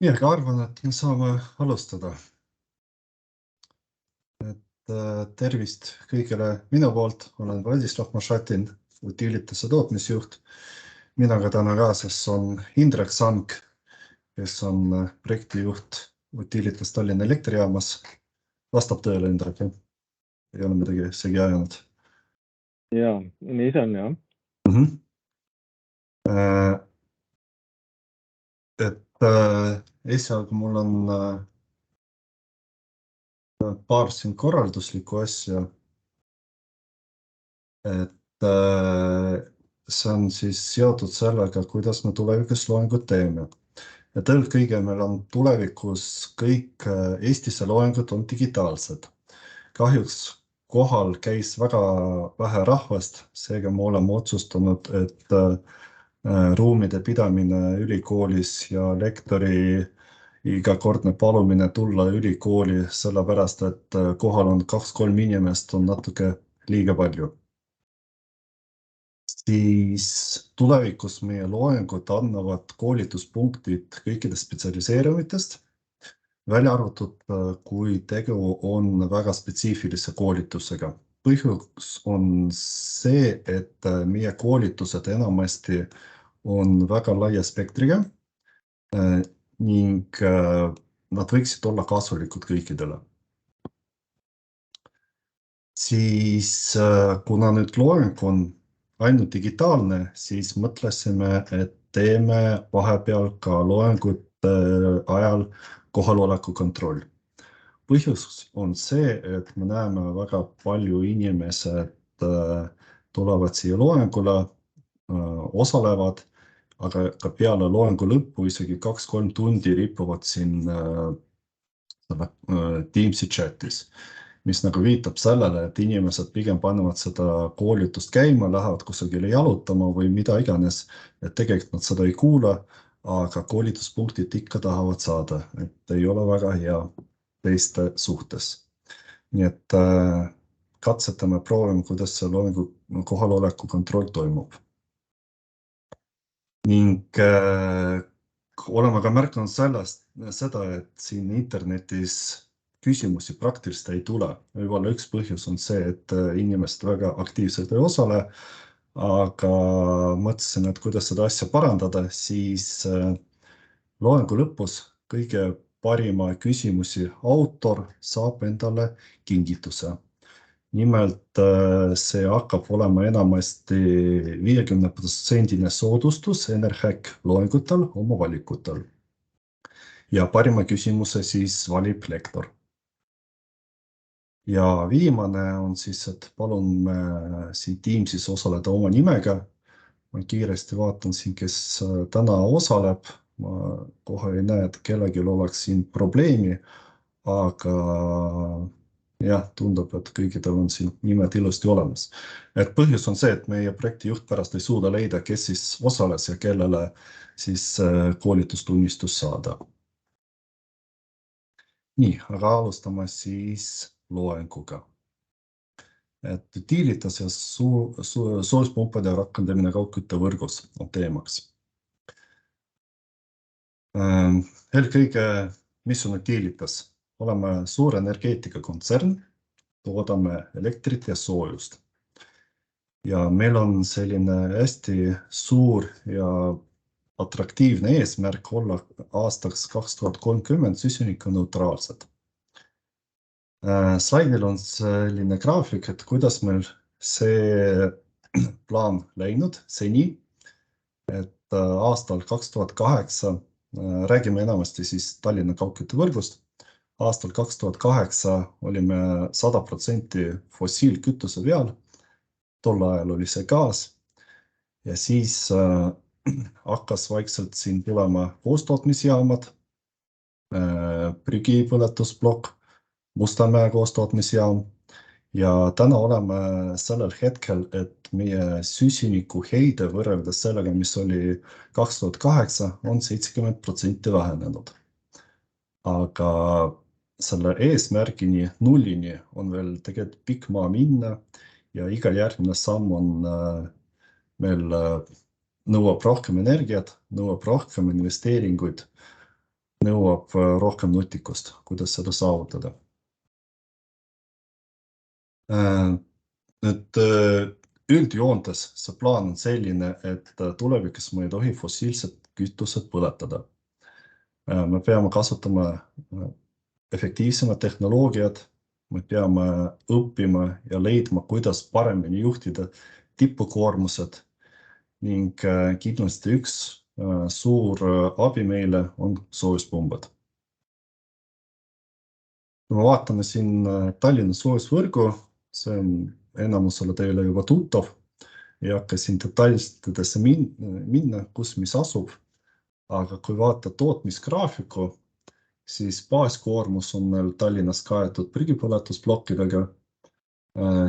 Nii, aga arvan, et me saame alustada. Tervist kõigile minu poolt. Olen Vladislav Mašatin, Utilitase tootmisjuht. Minuga täna kaasas on Indrek Sank, kes on projektijuht Utilitas Tallinna Elektrijaamas. Vastab tõele, Indrek, jah? Ei ole midagi segi ajanud. Jaa, nii see on, jah. Esialgu mul on paar siin korralduslikku asja. See on siis seotud sellega, kuidas me tulevikus loengut teeme. Ja kõige meil on tulevikus kõik Eestisse loengud on digitaalsed. Kahjuks kohal käis väga vähe rahvast, seega me oleme otsustanud, et ruumide pidamine ülikoolis ja lektori igakordne palumine tulla ülikooli, sellepärast, et kohal on 2-3 inimest, on natuke liiga palju. Siis tulevikus meie loengud annavad koolituspunktid kõikidest spetsialiseerumitest, välja arvatud, kui tegu on väga spetsiifilise koolitusega. Põhjus on see, et meie koolitused enamasti on väga laia spektriga ning nad võiksid olla kasulikud kõikidele. Siis kuna nüüd loeng on ainult digitaalne, siis mõtlesime, et teeme vahepeal ka loengute ajal kohaloleku kontroll. Põhjus on see, et me näeme väga palju inimesed tulevad siia loengule, osalevad, aga ka peale loengu lõppu isegi 2-3 tundi ripuvad siin Teamsi chatis, mis nagu viitab sellele, et inimesed pigem panevad seda koolitust käima, lähevad kusagile jalutama või mida iganes, et tegelikult nad seda ei kuule, aga koolituspunktid ikka tahavad saada, et ei ole väga hea teiste suhtes. Nii et katsetame, proovime, kuidas see loengu kohaloleku kontroll toimub. Ning oleme ka märkanud seda, et siin internetis küsimusi praktiliselt ei tule. Võib-olla üks põhjus on see, et inimesed väga aktiivselt ei osale, aga mõtlesin, et kuidas seda asja parandada, siis loengu lõpus kõige parima küsimusi autor saab endale kingituse. Nimelt see hakkab olema enamasti 50% soodustus Enerhack loengutel oma valikutel. Ja parima küsimuse siis valib lektor. Ja viimane on siis, et palun siin Teamsis osaleda oma nimega. Ma kiiresti vaatan siin, kes täna osaleb. Ma kohe ei näe, et kellelgi oleks siin probleemi, aga jah, tundub, et kõigidel on siin nimed ilusti olemas. Et põhjus on see, et meie projektijuht pärast ei suuda leida, kes siis osales ja kellele siis koolitustunnistus saada. Nii, aga alustame siis loenguga. Et Utilitas ja soojuspumpade rakendamine kaugküttevõrgus on teemaks. Eelkõige, mis on Utilitas? Oleme suur energeetikakontsern, toodame elektrit ja soojust. Ja meil on selline hästi suur ja atraktiivne eesmärk olla aastaks 2030 süsinikuneutraalsed. Slaidil on selline graafik, et kuidas meil see plaan läinud seni, et aastal 2008 räägime enamasti siis Tallinna kaugküttevõrgust. Aastal 2008 olime 100% fossiilkütuse peal. Tol ajal oli see gaas. Ja siis hakkas vaikselt siin tulema koostootmisjaamad, prügipõletusblokk, Mustamäe koostootmisjaam. Ja täna oleme sellel hetkel, et meie süsiniku heide võrreldes sellega, mis oli 2008, on 70% vähenenud. Aga selle eesmärgini nullini on veel tegelikult pikk maa minna ja iga järgmine samm on meil nõuab rohkem energiat, nõuab rohkem investeeringuid. nõuab rohkem nutikust, kuidas seda saavutada. Nüüd üldjoontes see plaan on selline, et tulevikus me ei tohi fossiilsed kütused põletada. Me peame kasutama efektiivsemat tehnoloogiat, me peame õppima ja leidma, kuidas paremini juhtida tipukoormused ning kindlasti üks suur abi meile on soojuspumbad. Kui me vaatame siin Tallinna soojusvõrgu, see on enamusele teile juba tuttav, ei hakka siin detailidesse minna, kus mis asub, aga kui vaata tootmisgraafiku, siis baaskoormus on meil Tallinnas kaetud prügipõletusplokkidega,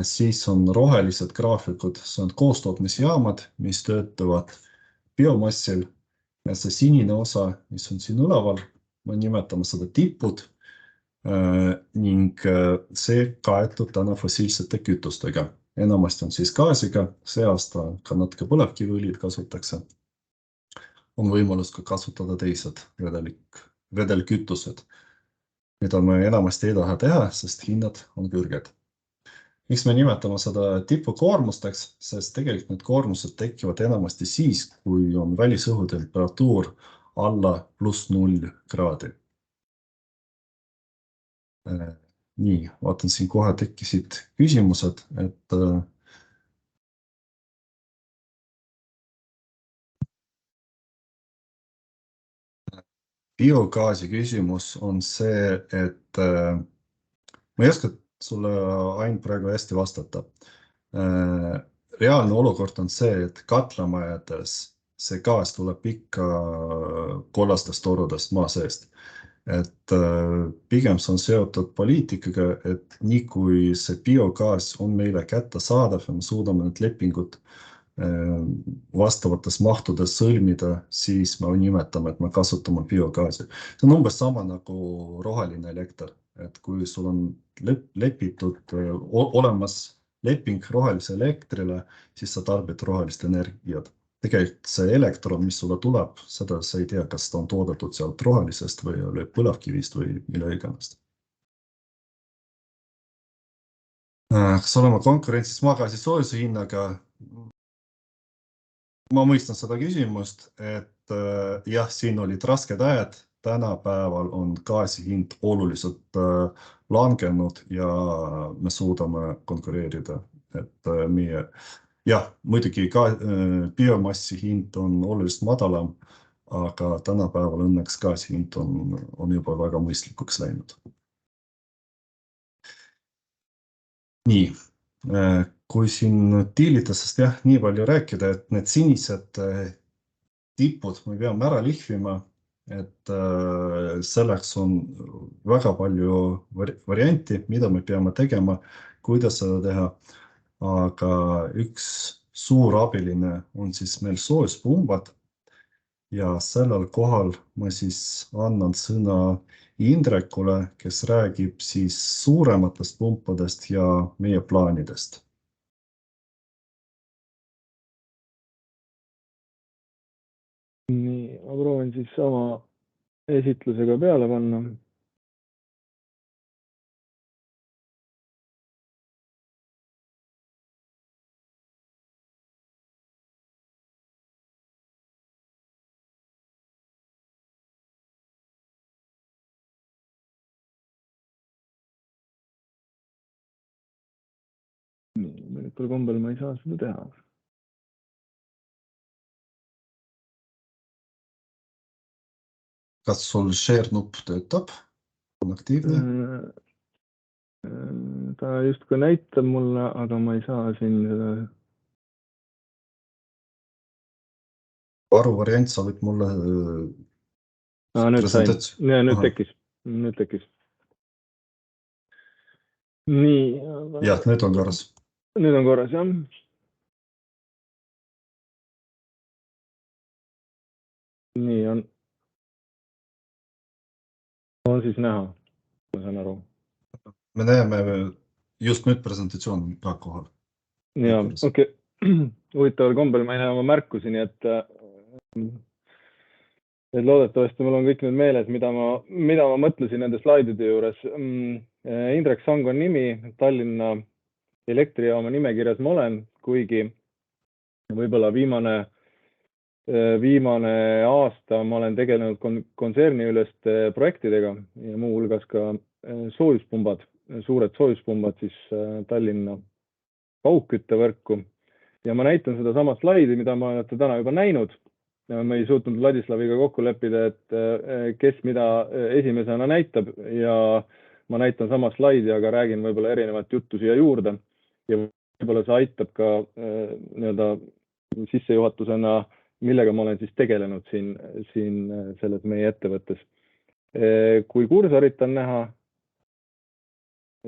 siis on rohelised graafikud, see on koostootmisjaamad, mis töötavad biomassil ja see sinine osa, mis on siin üleval, me nimetame seda tipud ning see kaetud täna fossiilsete kütustega. Enamasti on siis gaasiga, see aasta ka natuke põlevkiviõlid kasutatakse. On võimalus ka kasutada teised vedelkütused, mida me enamasti ei taha teha, sest hinnad on kõrged. Miks me nimetame seda tipukoormusteks, sest tegelikult need koormused tekivad enamasti siis, kui on välisõhutemperatuur alla +0 kraadi. Nii, vaatan siin kohe tekkisid küsimused, et biogaasi küsimus on see, et ma ei oska sulle ainult praegu hästi vastata. Reaalne olukord on see, et katlamajades see gaas tuleb ikka kollastest torudest maa seest. Et pigem see on seotud poliitikaga, et nii kui see biogaas on meile kättesaadav ja me suudame need lepingud vastavates mahtudes sõlmida, siis me nimetame, et me kasutame biogaasi. See on umbes sama nagu roheline elekter, et kui sul on lepitud olemas leping rohelise elektrile, siis sa tarbid rohelist energiat. Tegelikult see elektron, mis sulle tuleb, seda sa ei tea, kas ta on toodetud sealt rohelisest või põlevkivist või mille iganes. Kas oleme konkurentsis maagaasi soojuse hinnaga? Ma mõistan seda küsimust, et jah, siin olid rasked ajad, tänapäeval on gaasi hind oluliselt langenud ja me suudame konkureerida, et meie jah, muidugi ka biomassi hind on oluliselt madalam, aga tänapäeval õnneks gaasi hind on juba väga mõistlikuks läinud. Nii, kui siin diilidest jah, nii palju rääkida, et need sinised tipud me peame ära lihvima, et selleks on väga palju varianti, mida me peame tegema, kuidas seda teha. Aga üks suur abiline on siis meil soojuspumbad ja sellel kohal ma siis annan sõna Indrekule, kes räägib siis suurematest pumpadest ja meie plaanidest. Nii, ma proovin siis sama esitlusega peale panna. Nii, mõnikord kombel ma ei saa seda teha. Kas sul share nupp töötab? On aktiivne? Ta justkui näitab mulle, aga ma ei saa siin seda. Varuvariant, sa võid mulle Nüüd sain. Nüüd tekkis. Nii. Jah, nüüd on korras. Nüüd on korras, jah. Nii on. On siis näha, ma saan aru. Me näeme just nüüd presentatsioon ka kohal. Ja, okei. Huvitaval kombel ma ei näe oma märkusi, nii et et loodetavasti mul on kõik nüüd meeles, mida ma mõtlesin nende slaidide juures. Indrek Sang on nimi, Tallinna elektrijaama nimekirjas ma olen, kuigi võib-olla viimane aasta ma olen tegelenud kontserniüleste projektidega ja muuhulgas ka soojuspumbad, suured soojuspumbad siis Tallinna kaugküttevõrku. Ja ma näitan seda sama slaidi, mida ma olete täna juba näinud. Ma ei suutnud Vladislaviga kokku leppida, et kes mida esimesena näitab ja ma näitan sama slaidi, aga räägin võib-olla erinevat juttu siia juurde ja võib-olla see aitab ka sissejuhatusena, millega ma olen siis tegelenud siin selles meie ettevõttes. Kui kursorit on näha,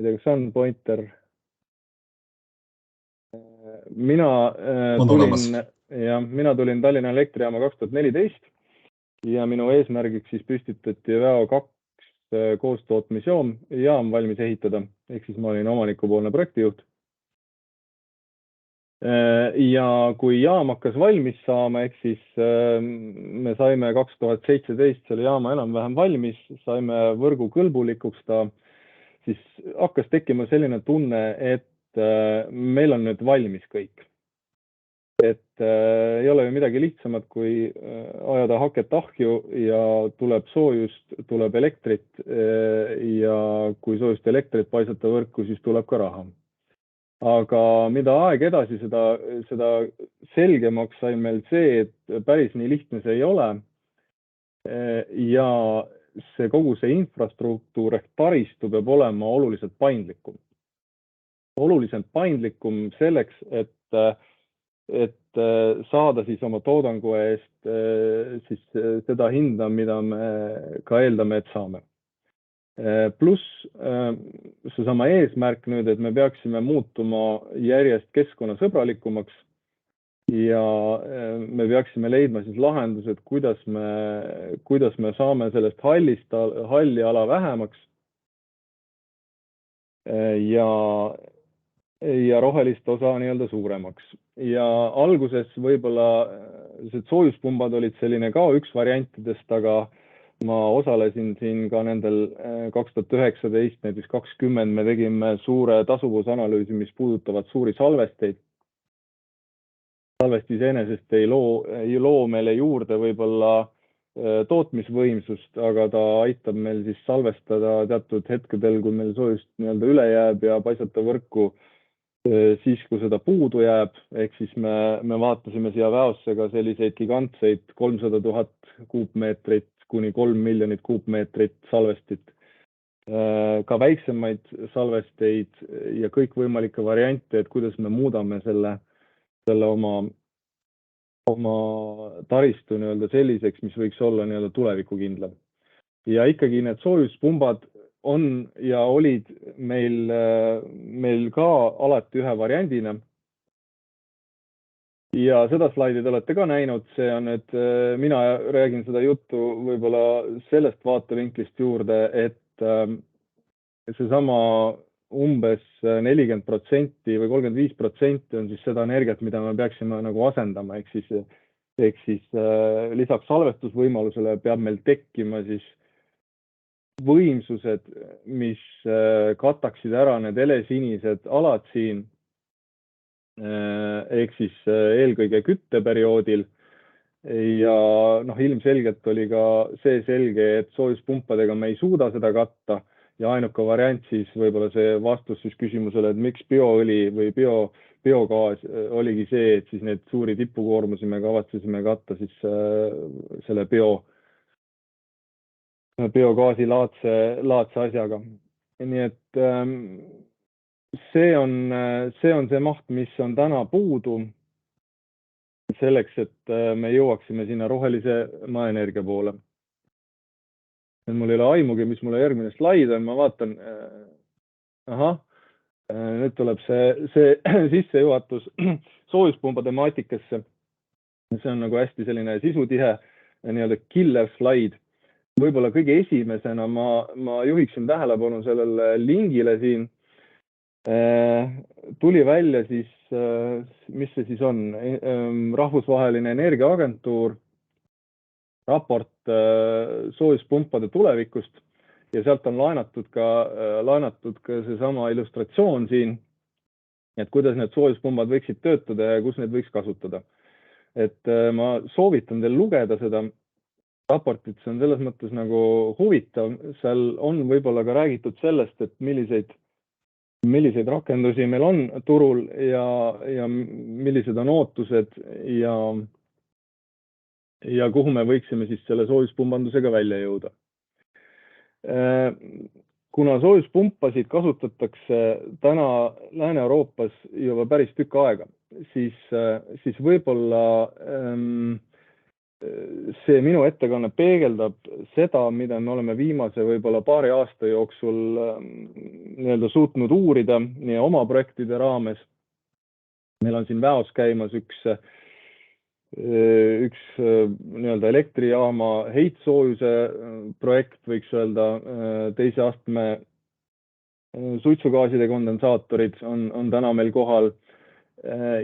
ei tea, kas on pointer? Mina tulin Tallinna Elektrijaama 2014 ja minu eesmärgiks siis püstitati VEO2 koostootmisjaam valmis ehitada, ehk siis ma olin omanikupoolne projektijuht. Ja kui jaam hakkas valmis saama, ehk siis me saime 2017 selle jaama enam-vähem valmis, saime võrgu kõlbulikuks ta, siis hakkas tekkima selline tunne, et meil on nüüd valmis kõik. Et ei ole ju midagi lihtsamat, kui ajada haket ahju ja tuleb soojust, tuleb elektrit ja kui soojust elektrit paisata võrku, siis tuleb ka raha. Aga mida aeg edasi, seda selgemaks sai meil see, et päris nii lihtne see ei ole. Ja see kogu see infrastruktuur ehk taristu peab olema oluliselt paindlikum. Oluliselt paindlikum selleks, et saada siis oma toodangu eest siis seda hinda, mida me ka eeldame, et saame. Pluss seesama eesmärk nüüd, et me peaksime muutuma järjest keskkonnasõbralikumaks ja me peaksime leidma siis lahendused, kuidas me saame sellest halli ala vähemaks ja rohelist osa nii-öelda suuremaks. Ja alguses võib-olla soojuspumbad olid selline ka üks variantidest, aga ma osalesin siin ka nendel 2019, näiteks 2020 me tegime suure tasuvusanalüüsi, mis puudutavad suuri salvesteid. Salvest iseenesest ei loo meile juurde võib-olla tootmisvõimsust, aga ta aitab meil siis salvestada teatud hetkedel, kui meil soojust nii-öelda üle jääb ja paisata võrku siis, kui seda puudu jääb, ehk siis me vaatasime siia väosse ka selliseid gigantseid 300 000 kuupmeetrit kuni 3 miljonit kuupmeetrit salvestit, ka väiksemaid salvesteid ja kõikvõimalikke variante, et kuidas me muudame selle oma taristu nii-öelda selliseks, mis võiks olla nii-öelda tulevikukindlam. Ja ikkagi need soojuspumbad on ja olid meil ka alati ühe variandina. Ja seda slaidi te olete ka näinud, see on, et mina räägin seda juttu võib-olla sellest vaatevinklist juurde, et seesama umbes 40% või 35% on siis seda energiat, mida me peaksime nagu asendama, ehk siis lisaks salvestusvõimalusele peab meil tekkima siis võimsused, mis kataksid ära need helesinised alad siin, ehk siis eelkõige kütteperioodil. Ja ilmselgelt oli ka see selge, et soojuspumpadega me ei suuda seda katta ja ainuke variant siis võib-olla see vastus siis küsimusele, et miks bioõli või biogaas oligi see, et siis need suuri tipukoormusi me kavatsesime katta siis selle biogaasi laadse asjaga. Nii et see on see maht, mis on täna puudu selleks, et me jõuaksime sinna rohelise maeenergia poole. Mul ei ole aimugi, mis mulle järgmine slaid on, ma vaatan. Nüüd tuleb see sissejuhatus soojuspumba temaatikasse. See on nagu hästi selline sisutihe nii-öelda killer slaid. Võib-olla kõige esimesena ma juhiksin tähelepanu sellele lingile siin. Tuli välja siis, mis see siis on, Rahvusvaheline Energiaagentuur raport soojuspumpade tulevikust ja sealt on laenatud ka seesama illustratsioon siin, et kuidas need soojuspumbad võiksid töötada ja kus need võiks kasutada. Et ma soovitan teil lugeda seda raportit, see on selles mõttes nagu huvitav, seal on võib-olla ka räägitud sellest, et milliseid rakendusi meil on turul ja millised on ootused ja kuhu me võiksime siis selle soojuspumbandusega välja jõuda. Kuna soojuspumpasid kasutatakse täna Lääne-Euroopas juba päris tükk aega, siis võib-olla see minu ettekanne peegeldab seda, mida me oleme viimase võib-olla paari aasta jooksul nii-öelda suutnud uurida nii oma projektide raames. Meil on siin väos käimas üks nii-öelda elektrijaama heitsoojuse projekt, võiks öelda, teise astme suitsugaaside kondensaatorid on täna meil kohal.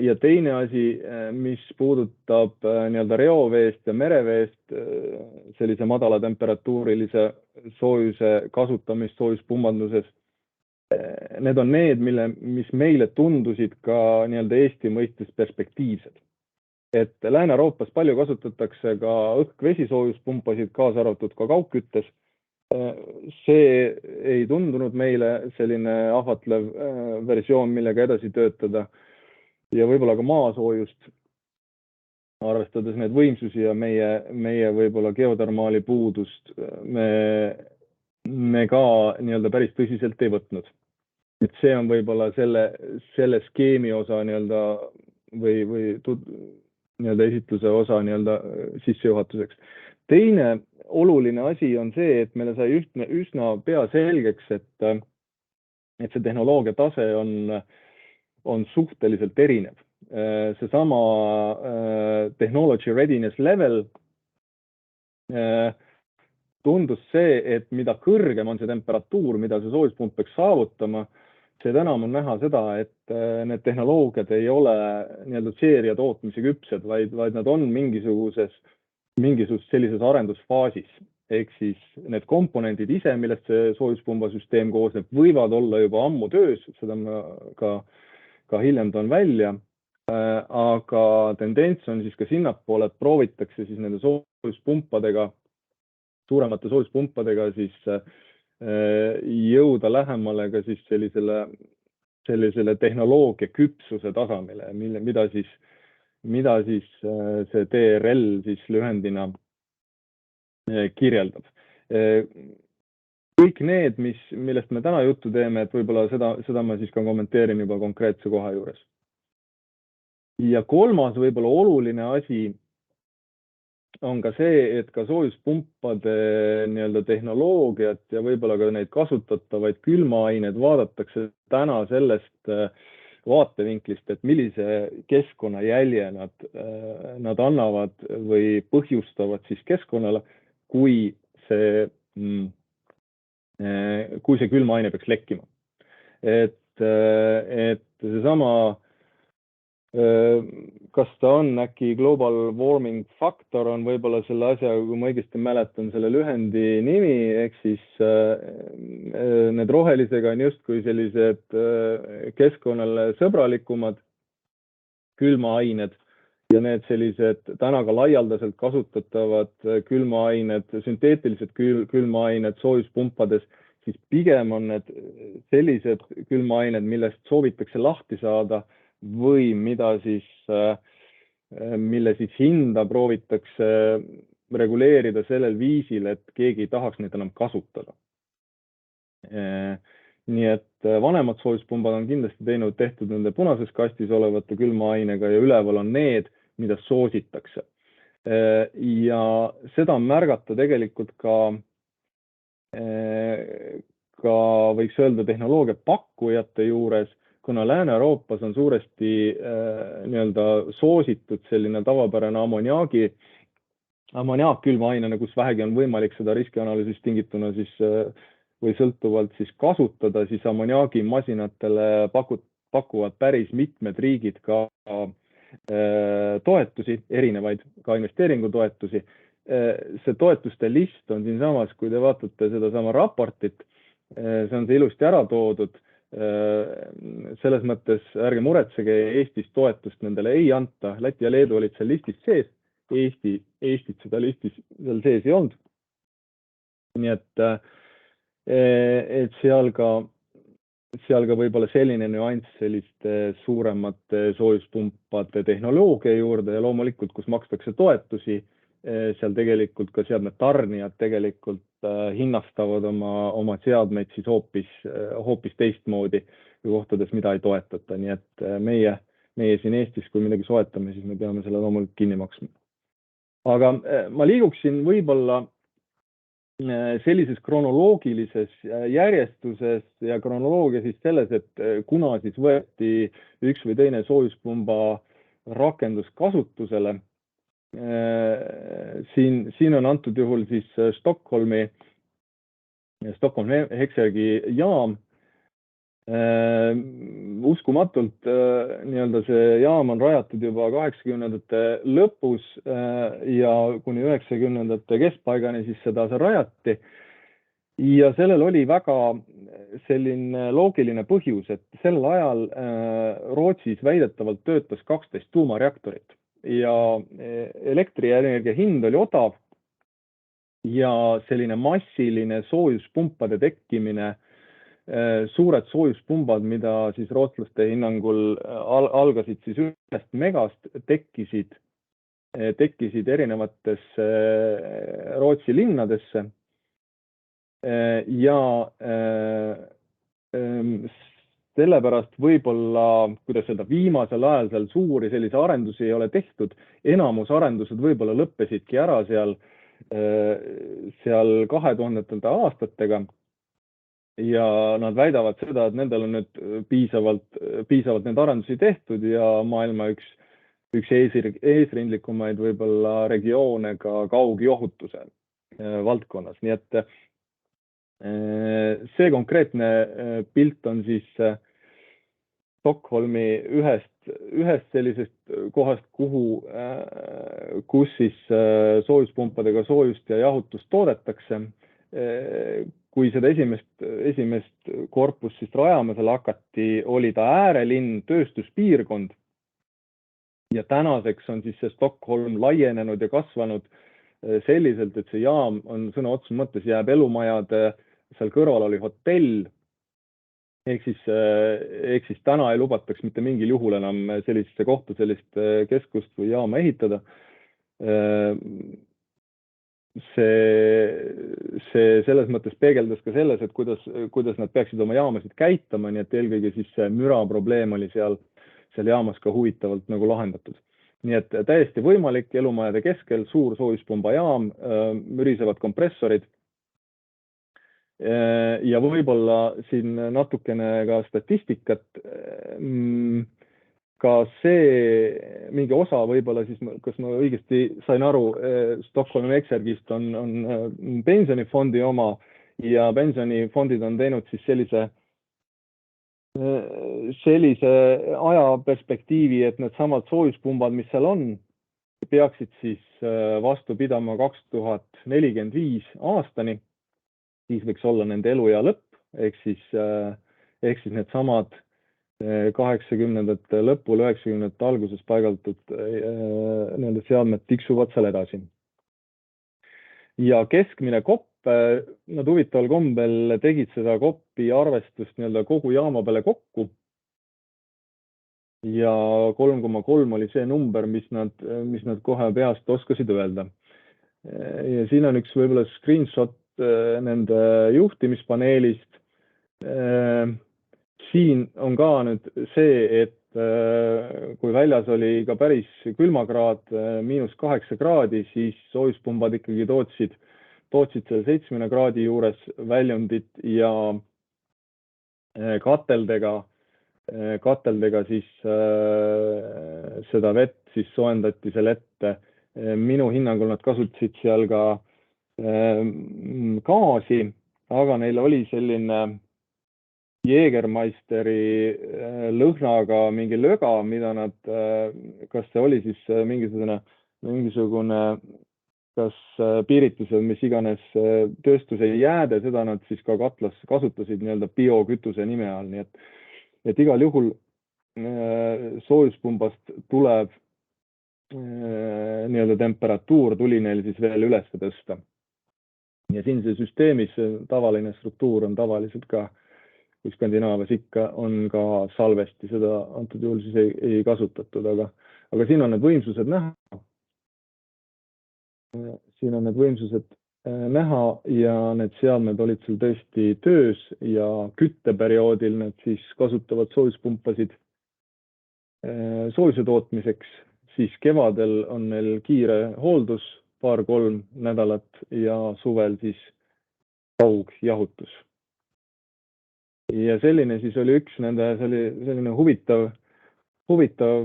Ja teine asi, mis puudutab nii-öelda reoveest ja mereveest sellise madala temperatuurilise soojuse kasutamist soojuspumbanduses, need on need, mis meile tundusid ka nii-öelda Eesti mõistes perspektiivsed. Et Lääne-Euroopas palju kasutatakse ka õhk-vesi soojuspumpasid, kaasa arvatud ka kaugküttes. See ei tundunud meile selline ahvatlev versioon, millega edasi töötada. Ja võib-olla ka maasoojust, arvestades need võimsusi ja meie võib-olla geotermaali puudust, me ka nii-öelda päris tõsiselt ei võtnud. Et see on võib-olla selle skeemi osa nii-öelda või nii-öelda esitluse osa nii-öelda sissejuhatuseks. Teine oluline asi on see, et meile sai üsna pea selgeks, et see tehnoloogia tase on suhteliselt erinev. Seesama technology readiness level tundus see, et mida kõrgem on see temperatuur, mida see soojuspump peaks saavutama, seda enam on näha seda, et need tehnoloogiad ei ole nii-öelda seeria tootmise küpsed, vaid nad on mingisuguses sellises arendusfaasis. Ehk siis need komponendid ise, millest see soojuspumba-süsteem koosneb, võivad olla juba ammu töös, seda ma ka hiljem toon välja, aga tendents on siis ka sinnapoole, et proovitakse siis nende soojuspumpadega, suuremate soojuspumpadega siis jõuda lähemale ka siis sellisele tehnoloogia küpsuse tasamele, mida siis see TRL siis lühendina kirjeldab. Kõik need, millest me täna juttu teeme, et võib-olla seda ma siis ka kommenteerin juba konkreetse koha juures. Ja kolmas võib-olla oluline asi on ka see, et ka soojuspumpade nii-öelda tehnoloogiat ja võib-olla ka neid kasutatavaid külmaaineid vaadatakse täna sellest vaatevinklist, et millise keskkonnajälje nad annavad või põhjustavad siis keskkonnale, kui see külmaaine peaks lekkima. Et seesama, kas ta on äkki global warming factor on võib-olla selle asja, kui ma õigesti mäletan selle lühendi nimi, ehk siis need rohelisega on justkui sellised keskkonnale sõbralikumad külmaained ja need sellised täna ka laialdaselt kasutatavad külmaained, sünteetilised külmaained soojuspumpades, siis pigem on need sellised külmaained, millest soovitakse lahti saada või mille siis hinda proovitakse reguleerida sellel viisil, et keegi ei tahaks neid enam kasutada. Nii et vanemad soojuspumbad on kindlasti tehtud nende punases kastis olevate külmaainega ja üleval on need, mida soositakse. Ja seda on märgata tegelikult ka võiks öelda tehnoloogia pakkujate juures, kuna Lääne-Euroopas on suuresti nii-öelda soositud selline tavapärane ammoniaakkülmaainena, kus vähegi on võimalik seda riskianalüüsist tingituna siis või sõltuvalt siis kasutada, siis ammoniaagimasinatele pakuvad päris mitmed riigid ka toetusi, erinevaid ka investeeringutoetusi see toetuste list on siin samas, kui te vaatate seda sama raportit, see on see ilusti ära toodud. Selles mõttes ärge muretsege, Eestis toetust nendele ei anta. Läti ja Leedu olid seal listis sees, Eestit seda listis seal sees ei olnud. Nii et seal ka võib-olla selline nüanss selliste suuremate soojuspumpade tehnoloogia juurde ja loomulikult, kus makstakse toetusi, seal tegelikult ka seadmed tarnijad tegelikult hinnastavad oma seadmeid siis hoopis teistmoodi kui kohtades, mida ei toetata. Nii et meie siin Eestis, kui midagi soetame, siis me peame selle loomulikult kinni maksma. Aga ma liiguksin võib-olla sellises kronoloogilises järjestuses ja kronoloogia siis selles, et kuna siis võeti üks või teine soojuspumba rakendus kasutusele, siin on antud juhul siis Stockholmi Hexergi jaam. Uskumatult nii-öelda see jaam on rajatud juba 80ndate lõpus ja kuni 90ndate keskpaigani siis seda rajati. Ja sellel oli väga selline loogiline põhjus, et sel ajal Rootsis väidetavalt töötas 12 tuumareaktorit ja elektrienergia hind oli odav ja selline massiline soojuspumpade tekkimine, suured soojuspumbad, mida siis rootslaste hinnangul algasid siis 1 megast, tekkisid erinevatesse Rootsi linnadesse ja sellepärast võib-olla, kuidas öelda, viimasel ajal seal suuri sellise arendusi ei ole tehtud, enamus arendused võib-olla lõppesidki ära seal 2000ndate aastatega ja nad väidavad seda, et nendel on nüüd piisavalt need arendusi tehtud ja maailma üks eesrindlikumaid võib-olla regioone ka kaugjohutuse valdkonnas. Nii et see konkreetne pilt on siis Stockholmi ühest sellisest kohast, kus siis soojuspumpadega soojust ja jahutust toodetakse. Kui seda esimest korpust siis rajamisele hakati, oli ta äärelinn, tööstuspiirkond ja tänaseks on siis see Stockholm laienenud ja kasvanud selliselt, et see jaam on sõna otseses mõttes jääb elumajade, seal kõrval oli hotell, ehk siis täna ei lubataks mitte mingil juhul enam sellisesse kohta sellist keskust või jaama ehitada. See selles mõttes peegeldas ka selles, et kuidas nad peaksid oma jaamasid käitama, nii et eelkõige siis see müra probleem oli seal jaamas ka huvitavalt nagu lahendatud. Nii et täiesti võimalik elumajade keskel suur soojuspumba jaam, mürisevad kompressorid ja võib-olla siin natukene ka statistikat, ka see mingi osa võib-olla siis, kas ma õigesti sain aru, Stockholmi Hexergist on pensionifondi oma ja pensionifondid on teinud siis sellise ajaperspektiivi, et need samad soojuspumbad, mis seal on, peaksid siis vastu pidama 2045 aastani, siis võiks olla nende eluea lõpp, ehk siis need samad 80ndate lõpul, 90ndate alguses paigaldatud nende seadmed tiksuvad seal edasi. Ja keskmine kopp, nad huvitaval kombel tegid seda koppi arvestust nii-öelda kogu jaama peale kokku ja 3,3 oli see number, mis nad kohe peast oskasid öelda. Ja siin on üks võib-olla screenshot nende juhtimispaneelist. Siin on ka nüüd see, et kui väljas oli ka päris külmakraad, -8 kraadi, siis soojuspumbad ikkagi tootsid selle 7 kraadi juures väljundit ja kateldega siis seda vett siis soojendati selle ette. Minu hinnangul nad kasutasid seal ka gaasi, aga neil oli selline Jägermeisteri lõhnaga mingi löga, mida nad, kas see oli siis mingisugune kas piiritused, mis iganes tööstuse jääde, seda nad siis ka katlas kasutasid nii-öelda biokütuse nime all, nii et igal juhul soojuspumbast tuleb nii-öelda temperatuur tuli neil siis veel üles tõsta. Ja siin see süsteemis tavaline struktuur on tavaliselt ka, kui Skandinaavias ikka on ka salvesti, seda antud juhul siis ei kasutatud, aga siin on need võimsused näha. Siin on need võimsused näha ja need seadmed olid seal tõesti töös ja kütteperioodil need siis kasutavad soojuspumpasid soojuse tootmiseks, siis kevadel on neil kiire hooldus, 2-3 nädalat ja suvel siis kaugjahutus. Ja selline siis oli üks nende selline huvitav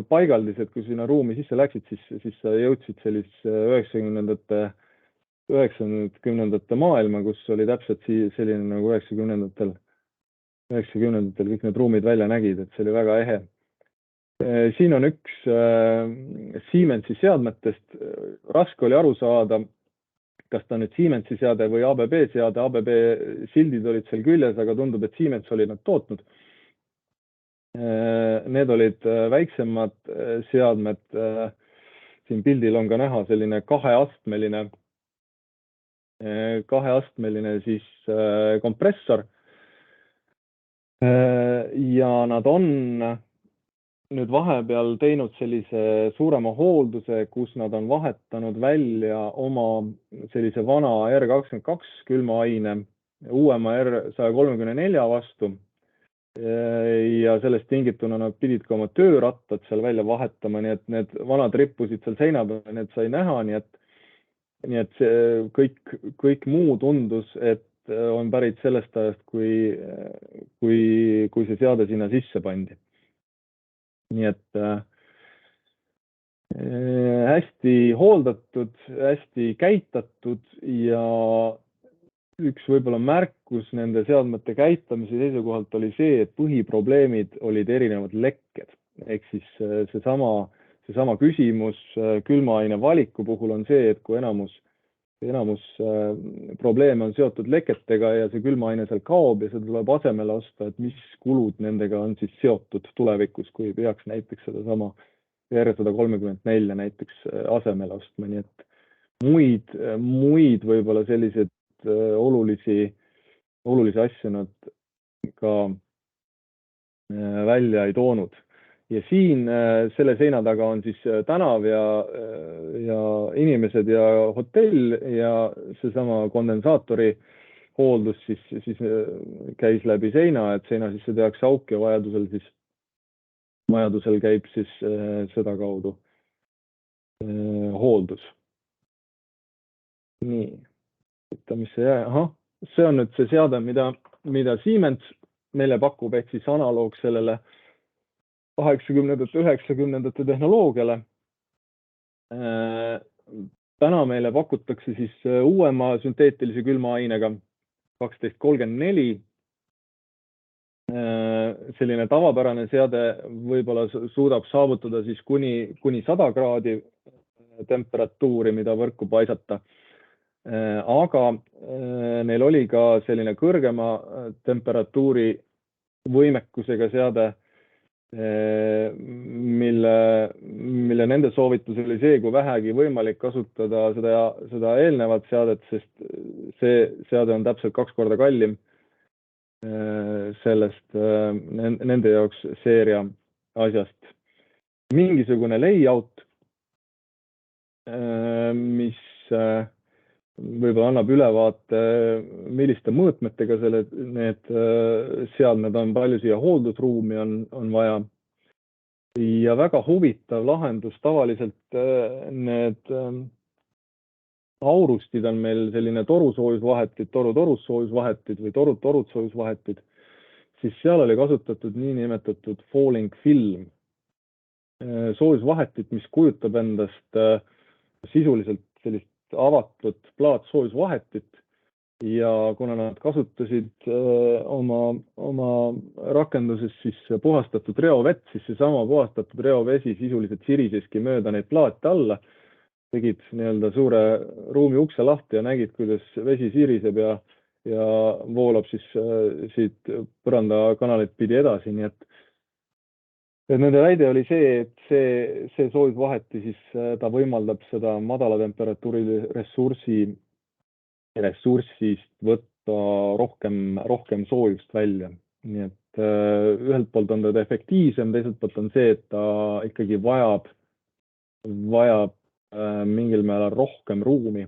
paigaldis, et kui sinna ruumi sisse läksid, siis sa jõudsid sellist 90ndate maailma, kus oli täpselt selline nagu 90ndatel kõik need ruumid välja nägid, et see oli väga ehe. Siin on üks Siemensi seadmetest, raske oli aru saada, kas ta nüüd Siemensi seade või ABB seade, ABB sildid olid seal küljes, aga tundub, et Siemens oli nad tootnud. Need olid väiksemad seadmed, siin pildil on ka näha selline kaheastmeline siis kompressor ja nad on nüüd vahepeal teinud sellise suurema hoolduse, kus nad on vahetanud välja oma sellise vana R22 külmaaine uuema R134 vastu ja sellest tingituna nad pidid ka oma töörattad seal välja vahetama, nii et need vanad rippusid seal seina peal, need sai näha, nii et see kõik muu tundus, et on pärit sellest ajast, kui see seade sinna sisse pandi. Nii et hästi hooldatud, hästi käitatud ja üks võib-olla märkus nende seadmete käitamise seisukohalt oli see, et põhiprobleemid olid erinevad lekked. Ehk siis seesama küsimus külmaaine valiku puhul on see, et kui enamus probleeme on seotud leketega ja see külmaaine seal kaob ja seda tuleb asemele osta, et mis kulud nendega on siis seotud tulevikus, kui peaks näiteks sedasama R134 näiteks asemele ostma, nii et muid võib-olla sellised olulisi asju nad ka välja ei toonud. Ja siin selle seina taga on siis tänav ja inimesed ja hotell ja seesama kondensaatori hooldus siis käis läbi seina, et seina sisse tehakse auk ja vajadusel käib siis seda kaudu hooldus. Nii, mis see jää? See on nüüd see seade, mida Siemens meile pakub, ehk siis analoog sellele 80ndate, 90ndate tehnoloogiale. Täna meile pakutakse siis uuema sünteetilise külmaainega 1234. Selline tavapärane seade võib-olla suudab saavutada siis kuni 100 kraadi temperatuuri, mida võrku paisata. Aga neil oli ka selline kõrgema temperatuuri võimekusega seade, mille nende soovitus oli see, kui vähegi võimalik kasutada seda eelnevat seadet, sest see seade on täpselt 2 korda kallim sellest nende jaoks seeria asjast. Mingisugune layout, mis võib-olla annab ülevaate, milliste mõõtmetega need seadmed on, palju siia hooldusruumi on vaja. Ja väga huvitav lahendus, tavaliselt need aurustid on meil selline torusoojusvahetid, toru-torussoojusvahetid või torud-torud-soojusvahetid, siis seal oli kasutatud niinimetatud falling film. Soojusvahetit, mis kujutab endast sisuliselt sellist avatud plaatsoojusvahetit ja kuna nad kasutasid oma rakenduses siis puhastatud reovett, siis seesama puhastatud reovesi sisuliselt siriseski mööda neid plaate alla tegid nii-öelda suure ruumi ukse lahti ja nägid, kuidas vesi siriseb ja voolab siis siit põrandakanalit pidi edasi, nii et nende väide oli see, et see soojusvaheti siis ta võimaldab seda madala temperatuuri ressursist võtta rohkem soojust välja. Nii et ühelt poolt on ta efektiivsem, teiselt poolt on see, et ta ikkagi vajab mingil määral rohkem ruumi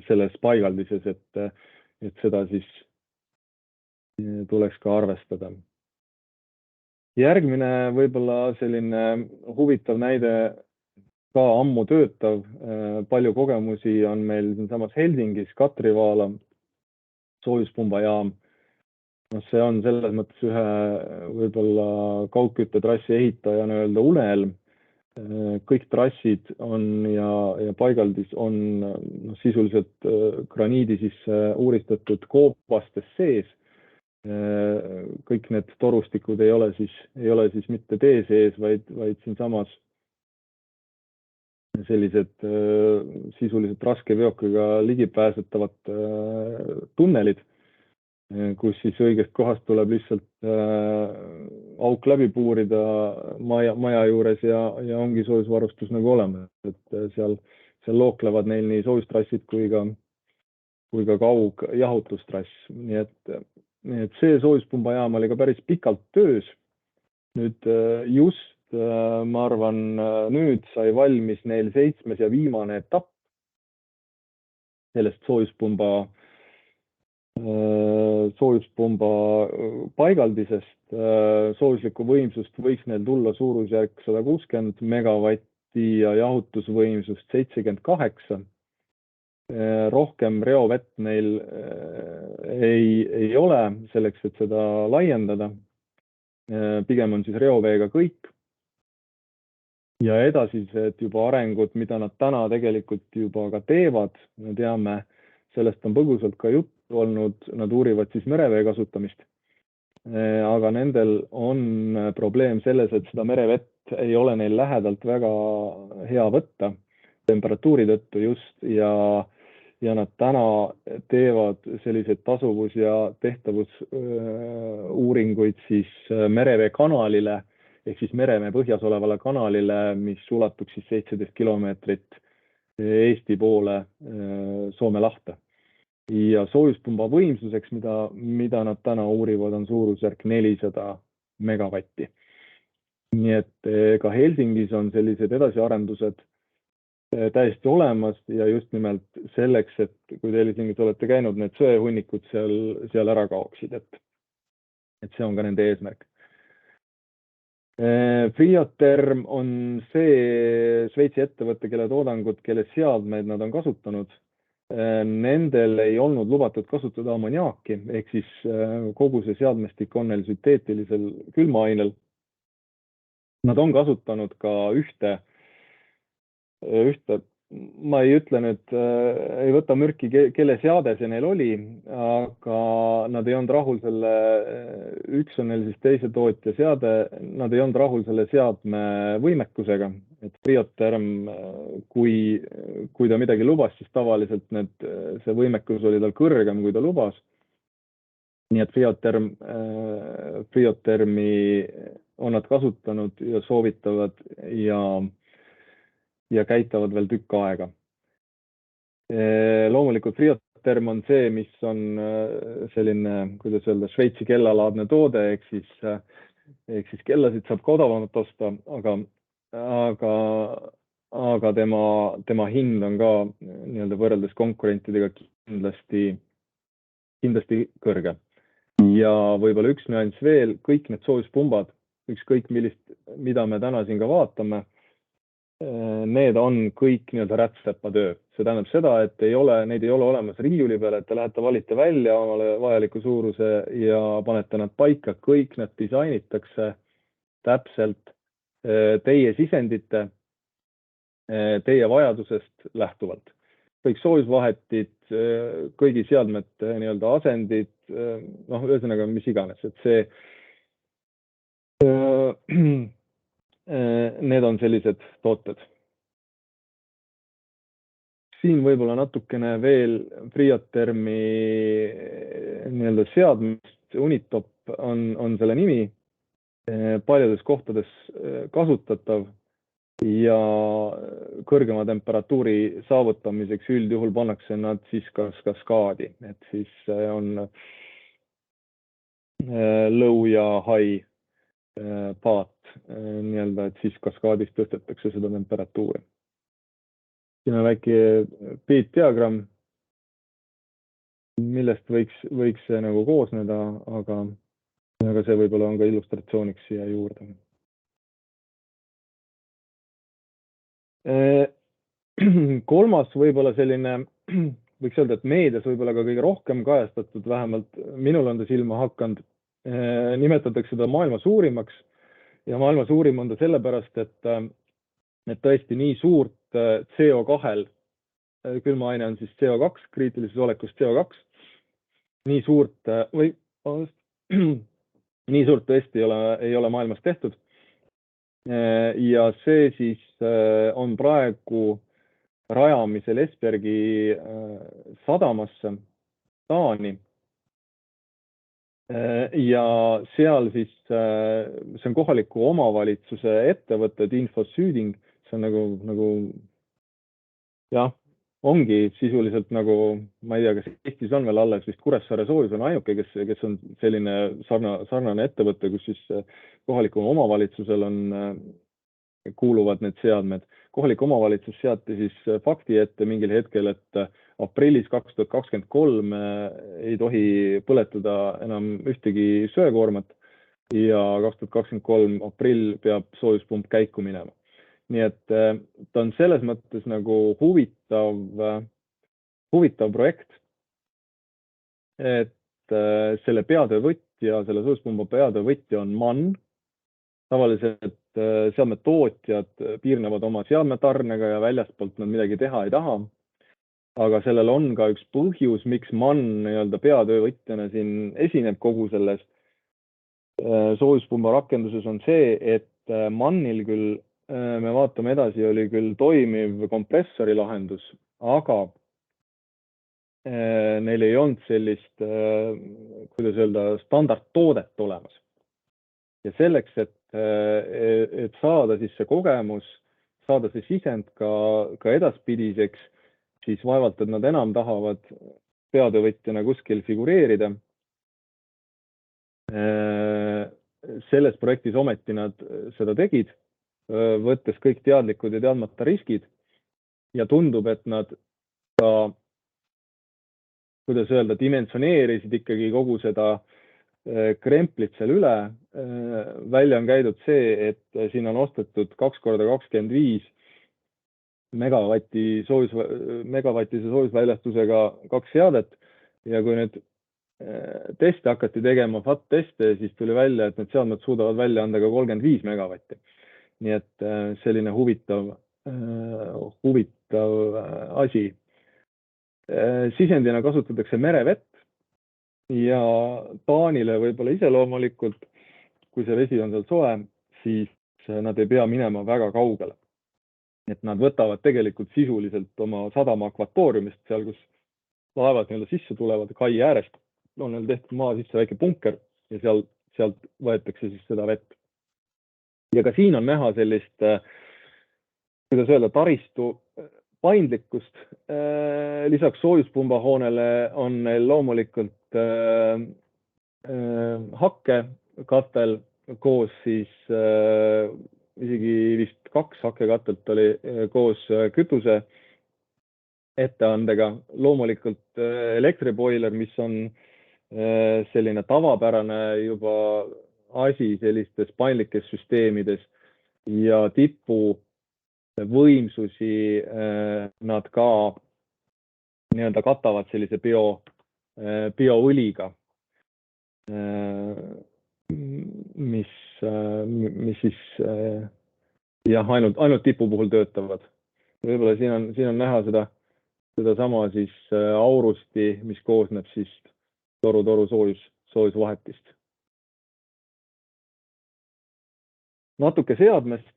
selles paigaldises, et seda siis tuleks ka arvestada. Järgmine võib-olla selline huvitav näide, ka ammu töötav, palju kogemusi on meil siinsamas Helsingis Katrivaala soojuspumbajaam. See on selles mõttes ühe võib-olla kaugküttetrassi ehitaja nii-öelda unelm. Kõik trassid on ja paigaldis on sisuliselt graniidi sisse uuristatud koobastes sees. Kõik need torustikud ei ole siis mitte tee sees, vaid siinsamas sellised sisuliselt raskeveokiga ligipääsetavad tunnelid, kus siis õigest kohast tuleb lihtsalt auk läbi puurida maja juures ja ongi soojusvarustus nagu olemas, et seal looklevad neil nii soojustrassid kui ka kaugjahutustrass. Nii et see soojuspumbajaam oli ka päris pikalt töös. Nüüd just, ma arvan, nüüd sai valmis neil 7. ja viimane etapp sellest soojuspumba paigaldisest. Soojuslikku võimsust võiks neil tulla suurusjärk 160 megavatti ja jahutusvõimsust 78. Rohkem reovett neil ei ole selleks, et seda laiendada. Pigem on siis reoveega kõik. Ja edasised juba arengud, mida nad täna tegelikult juba ka teevad, me teame, sellest on põgusalt ka juttu olnud, nad uurivad siis merevee kasutamist. Aga nendel on probleem selles, et seda merevett ei ole neil lähedalt väga hea võtta temperatuuri tõttu just ja nad täna teevad selliseid tasuvus- ja tehtavusuuringuid siis merevee kanalile ehk siis merevee põhjas olevale kanalile, mis ulatuks siis 17 kilomeetrit Eesti poole Soome lahte. Ja soojuspumba võimsuseks, mida nad täna uurivad, on suurusjärk 400 megavatti. Nii et ka Helsingis on sellised edasiarendused täiesti olemas ja just nimelt selleks, et kui te Helsingis olete käinud, need söehunnikud seal ära kaoksid, et see on ka nende eesmärk. Friotherm on see Šveitsi ettevõte, kelle toodangut, kelle seadmeid nad on kasutanud. Nendel ei olnud lubatud kasutada ammoniaaki, ehk siis kogu see seadmestik on neil sünteetilisel külmaainel. Nad on kasutanud ka ühte, ma ei ütle nüüd, ei võta mürki, kelle seade see neil oli, aga nad ei olnud rahul selle, üks on neil siis teise tootja seade, nad ei olnud rahul selle seadme võimekusega, et Friotherm, kui ta midagi lubas, siis tavaliselt see võimekus oli tal kõrgem, kui ta lubas. Nii et Friothermi on nad kasutanud ja soovitavad ja käitavad veel tükk aega. Loomulikult Friotherm on see, mis on selline, kuidas öelda, Šveitsi kellalaadne toode, ehk siis kellasid saab ka odavamalt osta, aga tema hind on ka nii-öelda võrreldes konkurentidega kindlasti kõrge. Ja võib-olla üks nüanss veel, kõik need soojuspumbad, ükskõik mida me täna siin ka vaatame, need on kõik nii-öelda rätsepatöö. See tähendab seda, et neid ei ole olemas riiuli peal, et te lähete valite välja omale vajaliku suuruse ja panete nad paika. Kõik nad disainitakse täpselt teie sisendite, teie vajadusest lähtuvalt. Kõik soojusvahetid, kõigi seadmete nii-öelda asendid, ühesõnaga mis iganes, et need on sellised tooted. siin võib-olla natukene veel Friatermi nii-öelda seadmist, Unitop on selle nimi, paljudes kohtades kasutatav ja kõrgema temperatuuri saavutamiseks üldjuhul pannakse nad siis kas kaskaadi, et siis on low ja high paat nii-öelda, et siis kaskaadis tõstetakse seda temperatuuri. Siin on väike beat-diagramm, millest võiks see nagu koosneda, aga see võib-olla on ka illustratsiooniks siia juurde. Kolmas võib-olla selline, võiks öelda, et meedias võib-olla ka kõige rohkem kajastatud, vähemalt minul on ta silma hakanud, nimetatakse seda maailma suurimaks ja maailma suurim on ta sellepärast, et tõesti nii suurt CO2-l, külmaaine on siis CO2, kriitilises olekus CO2, nii suurt või nii suurt tõesti ei ole maailmas tehtud. Ja see siis on praegu rajamisel Esbjergi sadamasse Taani. Ja seal siis, see on kohaliku omavalitsuse ettevõtted Infosüding, see on nagu jah, ongi sisuliselt nagu, ma ei tea, kas Eestis on veel alles, vist Kuressaare Soojus on ainuke, kes on selline sarnane ettevõte, kus siis kohalikul omavalitsusel kuuluvad need seadmed. Kohalik omavalitsus seati siis fakti ette mingil hetkel, et aprillis 2023 ei tohi põletada enam ühtegi söekoormat ja 2023 aprill peab soojuspump käiku minema. Nii et ta on selles mõttes nagu huvitav projekt, et selle peatöövõtja, selle soojuspumba peatöövõtja on MAN. Tavaliselt seadmetootjad piirnevad oma seadmetarnega ja väljastpoolt nad midagi teha ei taha. Aga sellel on ka üks põhjus, miks MAN nii-öelda peatöövõtjana siin esineb kogu selles soojuspumba rakenduses on see, et MAN-il küll, me vaatame edasi, oli küll toimiv kompressori lahendus, aga neil ei olnud sellist, kuidas öelda, standardtoodet olemas. Ja selleks, et saada siis see kogemus, saada see sisend ka edaspidiseks, siis vaevalt, et nad enam tahavad peatöövõtjana kuskil figureerida. Selles projektis ometi nad seda tegid, võttes kõik teadlikud ja teadmata riskid ja tundub, et nad ka, kuidas öelda, dimensioneerisid ikkagi kogu seda kremplit seal üle. Välja on käidud see, et siin on ostetud 2x25 megavatise soojusväljastusega 2 seadet ja kui nüüd teste hakati tegema, FAT-teste, siis tuli välja, et need seadmed suudavad välja anda ka 35 megavatti. Nii et selline huvitav asi. Sisendina kasutatakse merevett ja Taanile võib-olla iseloomulikult, kui see vesi on seal soe, siis nad ei pea minema väga kaugele. Et nad võtavad tegelikult sisuliselt oma sadama akvatooriumist, seal kus laevad nii-öelda sisse tulevad, kai äärest, on neil tehtud maa sisse väike punker ja sealt võetakse siis seda vett. Ja ka siin on näha sellist, kuidas öelda, taristu paindlikkust. Lisaks soojuspumbahoonele on neil loomulikult hakkekatel koos siis isegi vist 2 hakkekatelt oli koos kütuse etteandega. Loomulikult elektriboiler, mis on selline tavapärane juba asi sellistes paindlikes süsteemides ja tipu võimsusi nad ka nii-öelda katavad sellise bioõliga, mis siis jah, ainult tipu puhul töötavad. Võib-olla siin on näha seda sama siis aurusti, mis koosneb siis toru soojusvahetist. Natuke seadmest.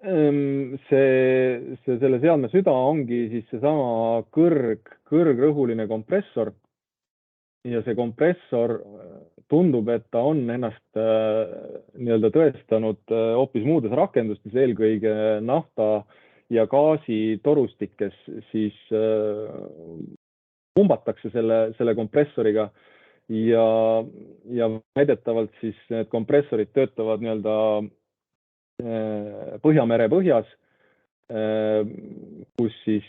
Selle seadme süda ongi siis seesama kõrgrõhuline kompressor ja see kompressor tundub, et ta on ennast nii-öelda tõestanud hoopis muudes rakendustes, eelkõige nafta ja gaasi torustikes, siis pumbatakse selle kompressoriga ja väidetavalt siis need kompressorid töötavad nii-öelda Põhjamere põhjas, kus siis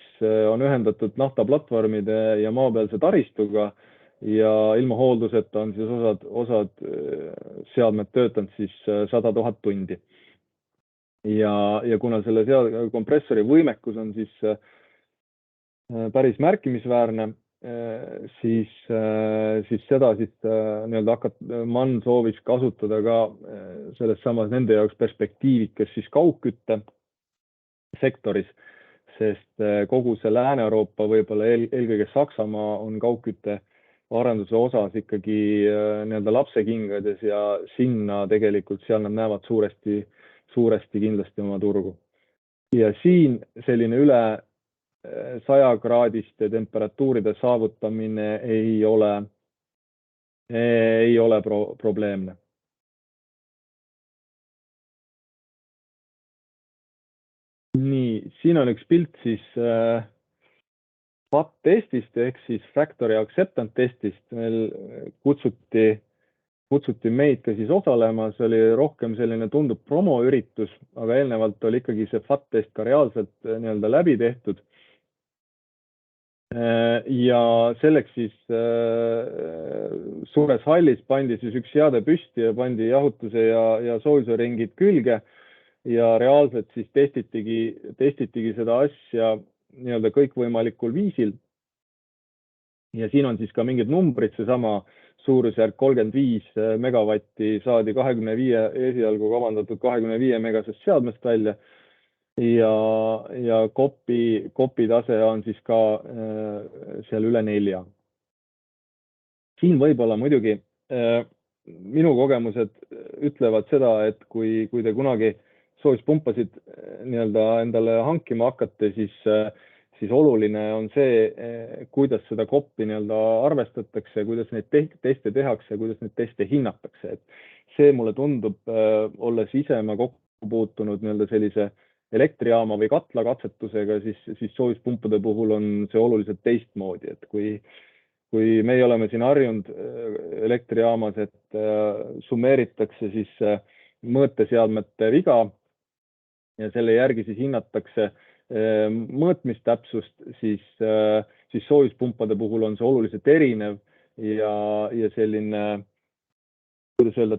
on ühendatud naftaplatvormide ja maapealse taristuga ja ilma hoolduseta on siis osad seadmed töötanud siis 100 000 tundi. Ja kuna selle kompressori võimekus on siis päris märkimisväärne, siis seda nii-öelda MAN soovis kasutada ka selles samas nende jaoks perspektiivikas siis kaugkütte sektoris, sest kogu see Lääne-Euroopa, võib-olla eelkõige Saksamaa on kaugkütte arenduse osas ikkagi nii-öelda lapsekingades ja sinna tegelikult seal nad näevad suuresti kindlasti oma turgu. Ja siin selline üle 100-kraadiste temperatuuride saavutamine ei ole probleemne. Nii, siin on üks pilt siis FAT-testist ehk siis Factory Acceptance testist. Meil kutsuti meid ka siis osalema, see oli rohkem selline tundub promoüritus, aga eelnevalt oli ikkagi see FAT-test ka reaalselt nii-öelda läbi tehtud. Ja selleks siis suures hallis pandi siis üks seade püsti ja pandi jahutuse ja soojusringid külge ja reaalselt siis testitigi seda asja nii-öelda kõikvõimalikul viisil. Ja siin on siis ka mingid numbrid, seesama suurusjärk 35 megavatti saadi 25 esialgu kavandatud 25 megasest seadmest välja. Ja kopi tase on siis ka seal üle 4. Siin võib-olla muidugi minu kogemused ütlevad seda, et kui te kunagi soojuspumpasid nii-öelda endale hankima hakkate, siis oluline on see, kuidas seda koppi nii-öelda arvestatakse, kuidas neid teste tehakse, kuidas neid teste hinnatakse. Et see mulle tundub, olles ise ma kokku puutunud nii-öelda sellise elektrijaama või katla katsetusega, siis soojuspumpade puhul on see oluliselt teistmoodi, et kui meie oleme siin harjunud elektrijaamas, et summeeritakse siis mõõteseadmete viga ja selle järgi siis hinnatakse mõõtmistäpsust, siis soojuspumpade puhul on see oluliselt erinev ja selline kuidas öelda,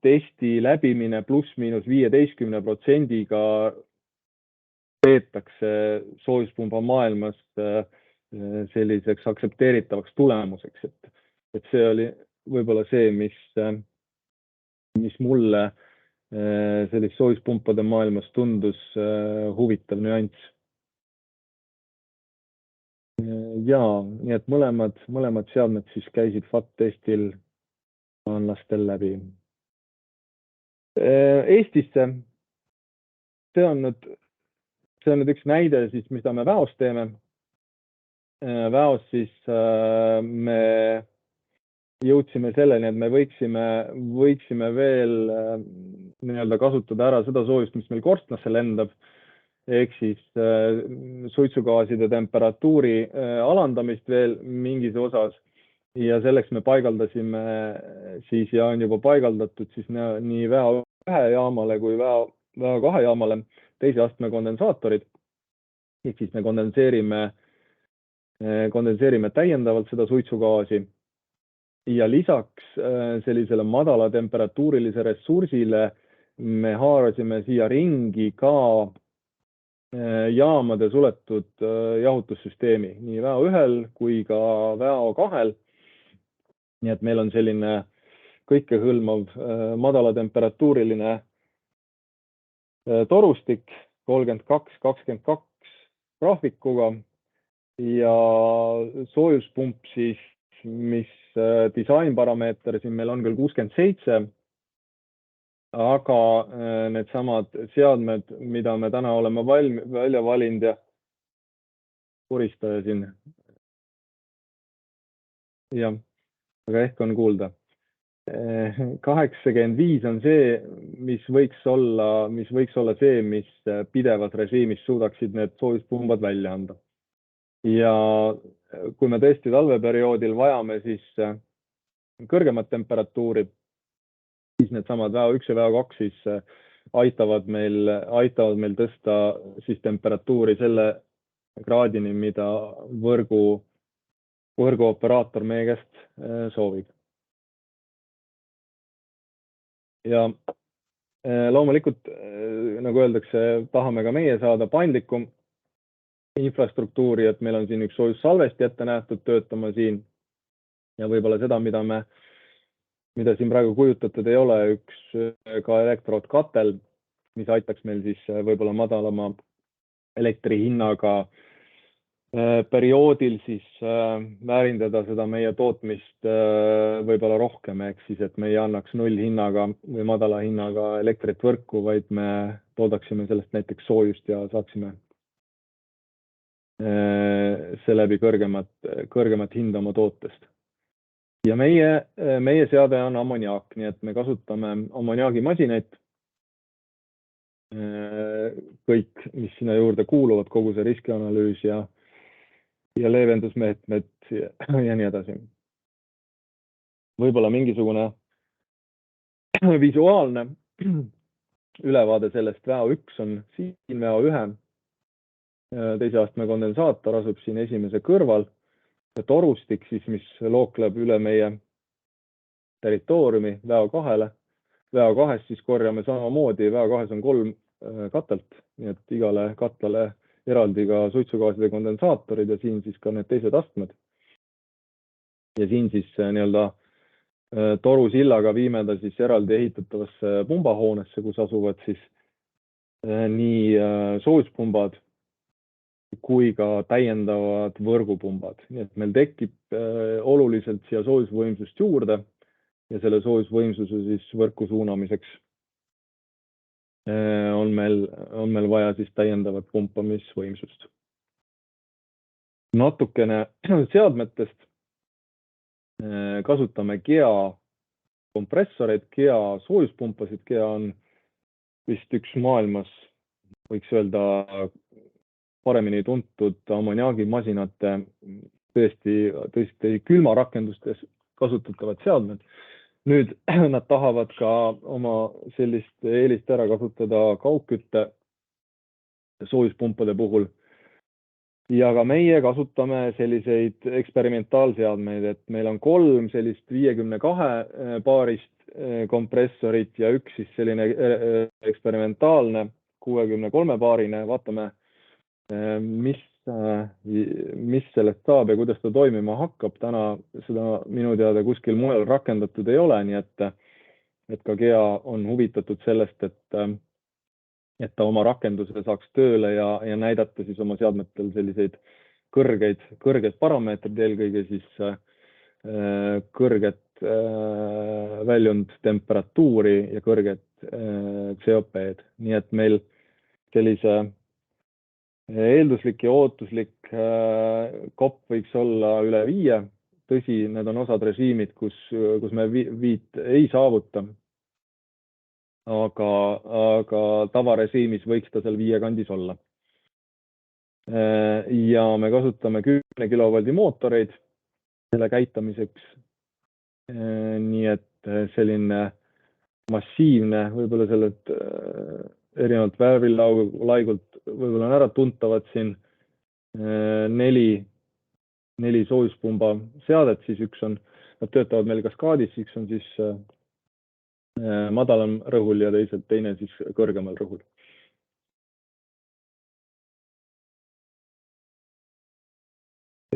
testi läbimine pluss-miinus 15%-ga peetakse soojuspumba maailmas selliseks aktsepteeritavaks tulemuseks. Et see oli võib-olla see, mis mulle sellist soojuspumpade maailmas tundus huvitav nüanss. Ja, nii et mõlemad seadmed siis käisid FAT-testil lastel läbi. Eestisse, see on nüüd üks näide siis, mida me Väos teeme. Väos siis me jõudsime selleni, et me võiksime veel nii-öelda kasutada ära seda soojust, mis meil korstnasse lendab, ehk siis suitsugaaside temperatuuri alandamist veel mingis osas. Ja selleks me paigaldasime siis ja on juba paigaldatud siis nii Väo 1 jaamale kui Väo 2 jaamale teise astme kondensaatorid. Ehk siis me kondenseerime täiendavalt seda suitsugaasi ja lisaks sellisele madala temperatuurilise ressursile me haarasime siia ringi ka jaamade suletud jahutussüsteemi nii Väo 1 kui ka Väo 2. Nii et meil on selline kõikehõlmav madala temperatuuriline torustik 32-22 graafikuga ja soojuspump siis, mis disainparameeter siin meil on küll 67, aga needsamad seadmed, mida me täna oleme välja valinud ja koristaja siin. Jah, aga ehk on kuulda. 85 on see, mis võiks olla see, mis pidevas režiimis suudaksid need soojuspumbad välja anda. Ja kui me tõesti talveperioodil vajame siis kõrgemat temperatuuri, siis needsamad VO1 ja VO2 siis aitavad meil tõsta siis temperatuuri selle kraadini, mida võrguoperaator meie käest soovib. Ja loomulikult, nagu öeldakse, tahame ka meie saada paindlikum infrastruktuuri, et meil on siin üks soojussalvesti ette nähtud töötama siin ja võib-olla seda, mida siin praegu kujutatud ei ole, üks ka elektroodkatel, mis aitaks meil siis võib-olla madalama elektri hinnaga perioodil siis väärindada seda meie tootmist võib-olla rohkem, ehk siis, et me ei annaks nullhinnaga või madala hinnaga elektrit võrku, vaid me toodaksime sellest näiteks soojust ja saaksime seeläbi kõrgemat hinda oma tootest. Ja meie seade on ammoniaak, nii et me kasutame ammoniaagimasinaid. Kõik, mis sinna juurde kuuluvad, kogu see riskianalüüs ja leevendusmeetmed ja nii edasi. Võib-olla mingisugune visuaalne ülevaade sellest. VO1 on siin VO1. Teise astme kondensaator asub siin esimese kõrval. Torustik, siis, mis lookleb üle meie territooriumi VO2-le. VO2 siis korjame samamoodi. VO2 on 3 katelt, nii et igale katlale eraldi ka suitsugaaside kondensaatorid ja siin siis ka need teised astmed. Ja siin siis nii-öelda torusillaga viime ta siis eraldi ehitatavasse pumbahoonesse, kus asuvad siis nii soojuspumbad kui ka täiendavad võrgupumbad. Nii et meil tekib oluliselt siia soojusvõimsust juurde ja selle soojusvõimsuse siis võrku suunamiseks on meil vaja siis täiendavat pumpamisvõimsust. Natukene seadmetest. Kasutame GEA kompressoreid, GEA soojuspumpasid. GEA on vist üks maailmas, võiks öelda, paremini tuntud ammoniaagimasinate tõesti külmarakendustes kasutatavad seadmed. Nüüd nad tahavad ka oma sellist eelist ära kasutada kaugkütte soojuspumpade puhul. Ja ka meie kasutame selliseid eksperimentaalseadmeid, et meil on 3 sellist 52 paarist kompressorit ja üks siis selline eksperimentaalne 63 paarine. Vaatame, mis sellest saab ja kuidas ta toimima hakkab. Täna seda minu teada kuskil mujal rakendatud ei ole, nii et ka GEA on huvitatud sellest, et ta oma rakenduse saaks tööle ja näidata siis oma seadmetel selliseid kõrgeid parameetrid, eelkõige siis kõrget väljund temperatuuri ja kõrget COP-d. Nii et meil sellise eelduslik ja ootuslik kopp võiks olla üle 5. Tõsi, need on osad režiimid, kus me 5 ei saavuta. Aga tavarežiimis võiks ta seal 5 kandis olla. Ja me kasutame 10 kilovoldi mootoreid selle käitamiseks. Nii et selline massiivne, võib-olla sellelt erinevalt värvilaigult võib-olla on ära tuntavad siin 4 soojuspumba seadet, siis üks on, nad töötavad meil kaskaadis, üks on siis madalam rõhul ja teine siis kõrgemal rõhul.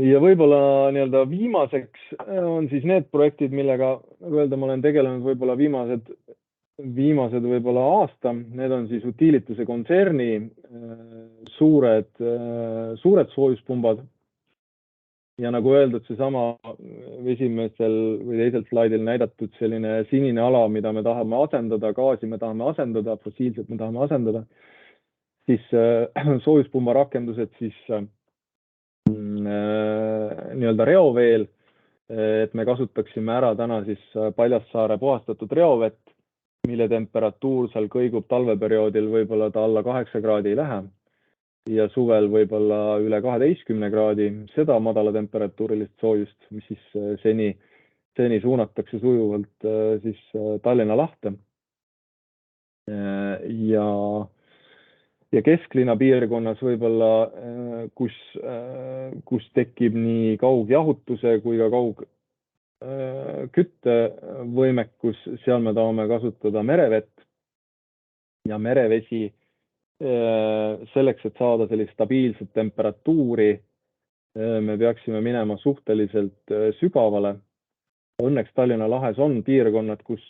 Ja võib-olla nii-öelda viimaseks on siis need projektid, millega, nagu öelda, ma olen tegelenud võib-olla viimased võib-olla aasta. Need on siis Utilitase kontserni suured soojuspumbad. ja nagu öeldud, seesama esimesel või teisel slaidil näidatud selline sinine ala, mida me tahame asendada, gaasi me tahame asendada, fossiilset me tahame asendada, siis soojuspumba rakendused siis nii-öelda reoveel, et me kasutaksime ära täna siis Paljassaare puhastatud reovett, mille temperatuur seal kõigub talveperioodil võib-olla ta alla 8 kraadi ei lähe ja suvel võib-olla üle 12 kraadi, seda madala temperatuurilist soojust, mis siis seni suunatakse sujuvalt siis Tallinna lahte. Ja kesklinna piirkonnas võib-olla, kus tekib nii kaugjahutuse kui ka kaugküttevõimekus, seal me tahame kasutada merevett ja merevesi selleks, et saada sellist stabiilset temperatuuri, me peaksime minema suhteliselt sügavale. Õnneks Tallinna lahes on piirkonnad, kus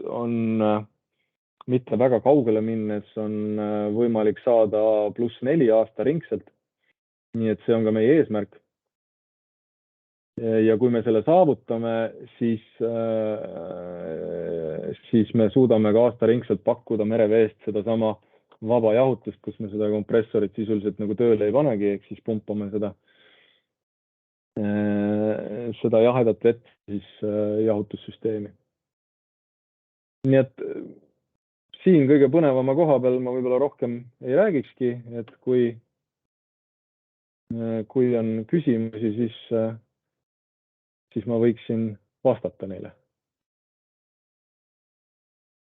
on mitte väga kaugele minnes on võimalik saada +4 aasta ringselt. Nii et see on ka meie eesmärk. Ja kui me selle saavutame, siis me suudame ka aasta ringselt pakkuda mereveest seda sama vaba jahutust, kus me seda kompressorit sisuliselt nagu tööle ei panegi, ehk siis pumpame seda jahedat vett siis jahutussüsteemi. Nii et siin kõige põnevama koha peal ma võib-olla rohkem ei räägikski, et kui on küsimusi, siis ma võiksin vastata neile.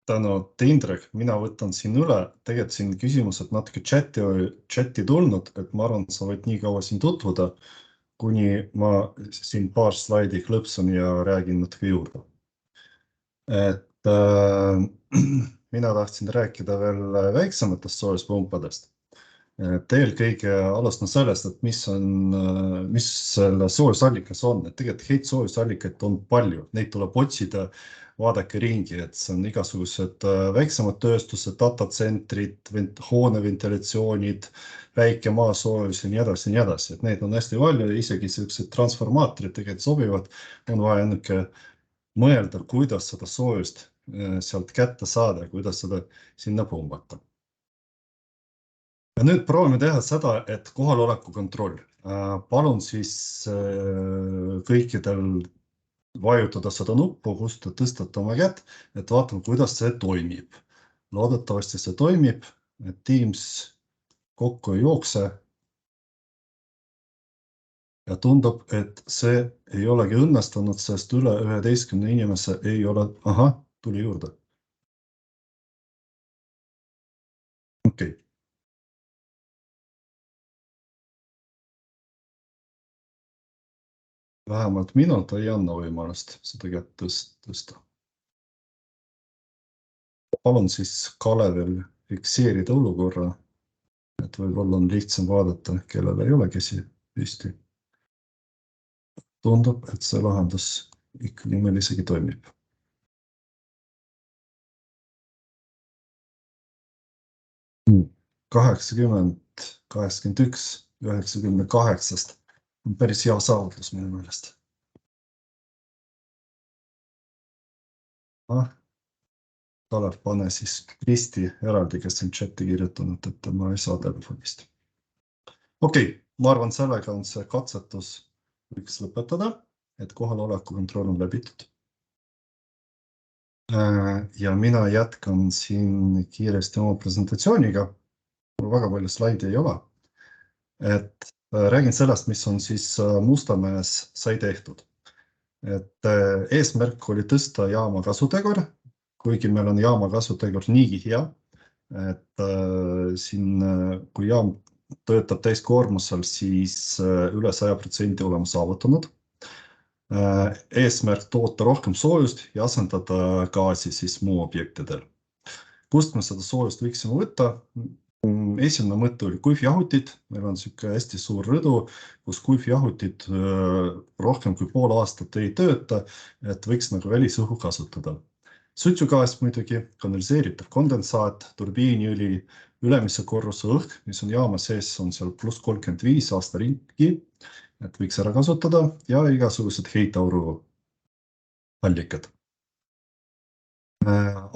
Tänud, Indrek, mina võtan siin üle. Tegelikult siin küsimused natuke chati tulnud, et ma arvan, et sa võid nii kaua siin tutvuda, kuni ma siin paar slaidi klõpsun ja räägin natuke juurde. Et mina tahtsin rääkida veel väiksematest soojuspumpadest. Eelkõige alustan sellest, et mis selle soojusallikas on. Et tegelikult heitsoojusallikaid on palju, neid tuleb otsida. Vaadake ringi, et see on igasugused väiksemad tööstused, datatsentrid, hooneventilatsioonid, väike maasoojus ja nii edasi. Et neid on hästi palju ja isegi sellised transformaatorid tegelikult sobivad. On vaja ennake mõelda, kuidas seda soojust sealt kätte saada, kuidas seda sinna pumbata. Ja nüüd proovime teha seda, et kohaloleku kontroll. Palun siis kõikidel vajutada seda nuppu, kus te tõstate oma kätt, et vaatame, kuidas see toimib. Loodetavasti see toimib, et Teams kokku ei jookse. Ja tundub, et see ei olegi õnnestunud, sest üle 11 inimese ei ole... Aha, tuli juurde. Okei. Vähemalt minult ei anna võimalust seda kätt tõsta. Palun siis Kalevil fikseerida olukorra, et võib-olla on lihtsam vaadata, kellel ei ole käsi püsti. Tundub, et see lahendus ikkagi meil isegi toimib. 80, 81, 98 on päris hea saavutus minu meelest. Kalev, pane siis Kristi eraldi, kes on chati kirjutanud, et ma ei saa telefonist. Okei, ma arvan, sellega on see katsetus võiks lõpetada, et kohaloleku kontroll on läbitud. Ja mina jätkan siin kiiresti oma presentatsiooniga. Mul väga palju slaide ei ole. Et räägin sellest, mis on siis Mustamäes sai tehtud. Et eesmärk oli tõsta jaama kasutegur, kuigi meil on jaama kasutegur niigi hea, et siin, kui jaam töötab täiskoormusel, siis üle 100% oleme saavutanud. Eesmärk toota rohkem soojust ja asendada gaasi siis muu objektidel. Kust me seda soojust võiksime võtta? Esimene mõte oli kuivjahutid. Meil on selline hästi suur rõdu, kus kuivjahutid rohkem kui pool aastat ei tööta, et võiks nagu välisõhu kasutada. suitsugaas muidugi, kanaliseeritav kondensaat, turbiiniõli, ülemise korruse õhk, mis on jaama sees, on seal +35 aasta ringi, et võiks ära kasutada ja igasugused heitauru allikad.